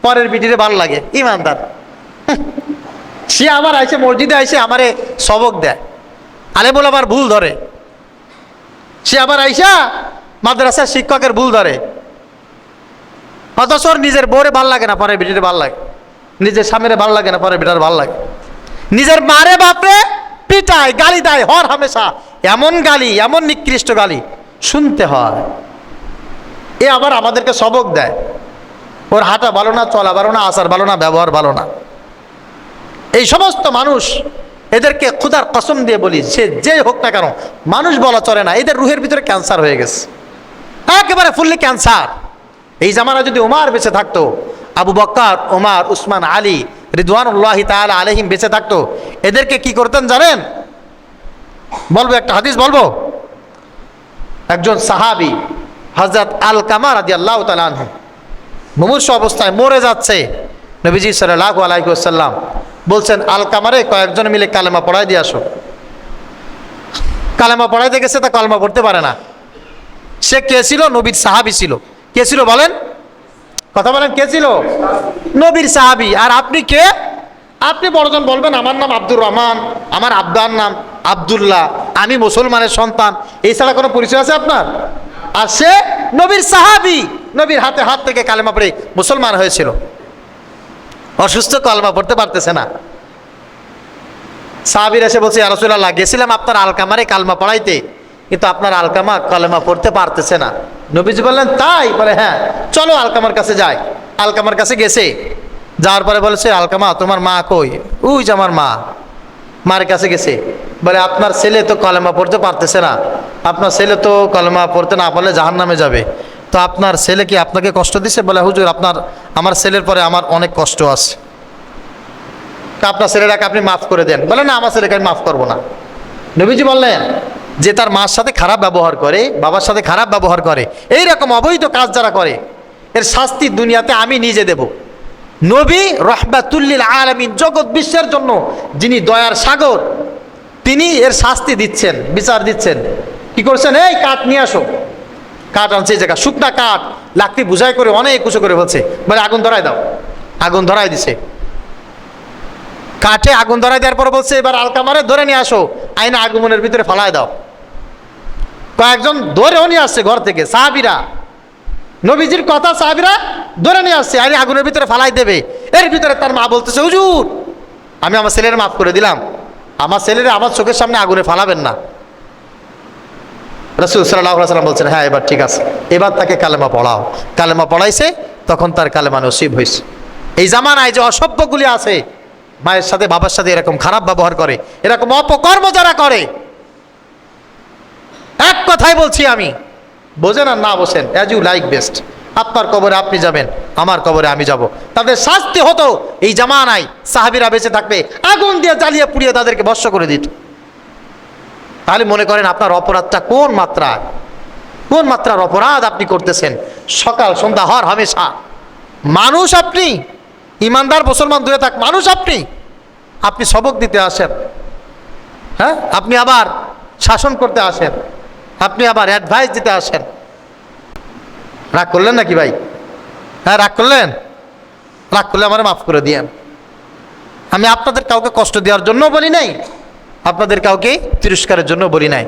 পরের বিটিরে ভালো লাগে, ইমানদার। সে আমার আইসে মসজিদে আইসে আমারে সবক দেয়, আলেমুল আমার ভুল ধরে, সে আবার আইসা মাদ্রাসার শিক্ষকের ভুল ধরে, অথচ নিজের বউরে ভালো লাগে না, পরের বিটিরে ভালো লাগে, নিজের স্বামীরে ভালো লাগে না, পরের বিটার ভালো লাগে, নিজের মারে বাপরে পিটায় গালি দেয় হর হামেশা, এমন গালি, এমন নিকৃষ্ট গালি শুনতে হয়। এ আবার আমাদেরকে সবক দেয়, ওর হাঁটা ভালো না, চলা ভালো না, আচার ভালো না, ব্যবহার ভালো না। এই সমস্ত মানুষ, এদেরকে খুদার কসম দিয়ে বলি, সে যে হোক না কেন মানুষ বলা চলে না, এদের রুহের ভিতরে ক্যান্সার হয়ে গেছে, একেবারে ফুললি ক্যান্সার। এই জামানা যদি উমার বেঁচে থাকতো, আবু বকর, ওমর, উসমান, আলী রিদওয়ানুল্লাহি তাআলা আলাইহিম বেঁচে থাকতো, এদেরকে কি করতেন জানেন? বলবো একটা হাদিস বলবো। একজন সাহাবী হযরত আলকামা রাদিয়াল্লাহু তাআলা আনহু মুমূর্ষ অবস্থায় মরে যাচ্ছে, নবীজি সাল্লাল্লাহু আলাইহি ওয়াসাল্লাম বলছেন আলকামারে কয়েকজন মিলে কালেমা পড়াই দিয়ে আসো। কালেমা পড়াইতে গেছে, তা কালেমা পড়তে পারে না। সে কে ছিল? নবীর সাহাবী ছিল। কে ছিল বলেন? কথা বলেন, কে ছিল? নবীর সাহাবী। আর আপনি কে? আপনি বড়জন বলবেন আমার নাম আব্দুর রহমান, আমার আব্বার নাম আব্দুল্লাহ, আমি মুসলমানের সন্তান, এছাড়া কোনো পরিচয় আছে আপনার? আর সে নবীর সাহাবী, নবীর হাতে হাত থেকে কালেমা পড়ে মুসলমান হয়েছিল। অসুস্থ, কালেমা পড়তে পারতেছে না। সাহাবীর এসে বলছে, ইয়া রাসূলুল্লাহ, গেছিলাম আপনার আলকামারে কালেমা পড়াইতে, কিন্তু আপনার আলকামা কালেমা পড়তে পারতেছে না। নবীজি বললেন তাই? বলে হ্যাঁ, চলো আলকামার কাছে যাই। আলকামার কাছে গেছে, যাওয়ার পরে বলেছে আলকামা তোমার মা কই? ওই যে আমার মা। মার কাছে গেছে, বলে আপনার ছেলে তো কালেমা পড়তে পারতেছে না, আপনার ছেলে তো কালেমা পড়তে না পারলে জাহান্নামে যাবে, তো আপনার ছেলে কি আপনাকে কষ্ট দিছে? বলে হুজুর, আমার ছেলের পরে আমার অনেক কষ্ট আছে, তা আপনার ছেলেটাকে আপনি মাফ করে দেন। বলে না, আমার ছেলেকে আমি মাফ করবো না। নবীজি বললেন যে তার মার সাথে খারাপ ব্যবহার করে, বাবার সাথে খারাপ ব্যবহার করে, এই রকম অবৈধ কাজ যারা করে, এর শাস্তি দুনিয়াতে আমি নিজে দেব। নবী রাহমাতুল্লিল আলামিন, জগৎ বিশ্বের জন্য যিনি দয়ার সাগর, তিনি এর শাস্তি দিচ্ছেন, বিচার দিচ্ছেন। কি করছেন? এই কাঠ নিয়ে আসো। কাঠ আনছে, এই জায়গা শুকনা কাঠ, লাকড়ি বুঝাই করে অনেক উঁচু করে বলছে, বলে আগুন ধরাই দাও। আগুন ধরাই দিছে, কাঠে আগুন ধরাই দেওয়ার পর বলছে এবার আলকামারে ধরে নিয়ে আসো, আইনা আগুনের ভিতরে ফালাই দাও। কয়েকজন ধরেও নিয়ে আসছে ঘর থেকে, সাহাবীরা, নবীজির কথা সাহাবীরা ধরে নিয়ে আসছে, আইনা আগুনের ভিতরে ফালাই দেবে। এর ভিতরে তার মা বলতেছে হুজুর, আমি আমার ছেলের মাফ করে দিলাম, আমার ছেলেরা আমার চোখের সামনে আগুনে ফালাবেন না। রাসূল সাল্লাল্লাহু আলাইহি ওয়াসাল্লাম বলছেন, হ্যাঁ এবার ঠিক আছে, এবার তাকে কালেমা পড়াও। কালেমা পড়াইছে, তখন তার কালেমা নসিব হয়েছে। এই জামানায় যে অসভ্যগুলি আছে, মায়ের সাথে বাবার সাথে এরকম খারাপ ব্যবহার করে, এরকম অপকর্ম যারা করে, এক কথাই বলছি আমি, বোঝেন আর না বোঝেন, অ্যাজ ইউ লাইক বেস্ট। আপনার কবরে আপনি যাবেন, আমার কবরে আমি যাব। তাদের শাস্তি হতো এই জামানায় সাহাবীরা বেঁচে থাকবে আগুন দিয়ে জ্বালিয়ে পুড়িয়ে তাদেরকে ভস্ম করে দিত। তাহলে মনে করেন আপনার অপরাধটা কোন মাত্রায়, কোন মাত্রার অপরাধ আপনি করতেছেন। সকাল সন্ধ্যা হর হামেশা মানুষ আপনি, ইমানদার মুসলমান দূরে থাক, মানুষ আপনি, আপনি সবক দিতে আসেন, হ্যাঁ আপনি আবার শাসন করতে আসেন, আপনি আবার অ্যাডভাইস দিতে আসেন। রাগ করলেন নাকি ভাই? হ্যাঁ রাগ করলেন? রাগ করলে আমার মাফ করে দিয়েন। আমি আপনাদের কাউকে কষ্ট দেওয়ার জন্য বলি নাই, আপনাদের কাউকে তিরস্কারের জন্য বলি নাই।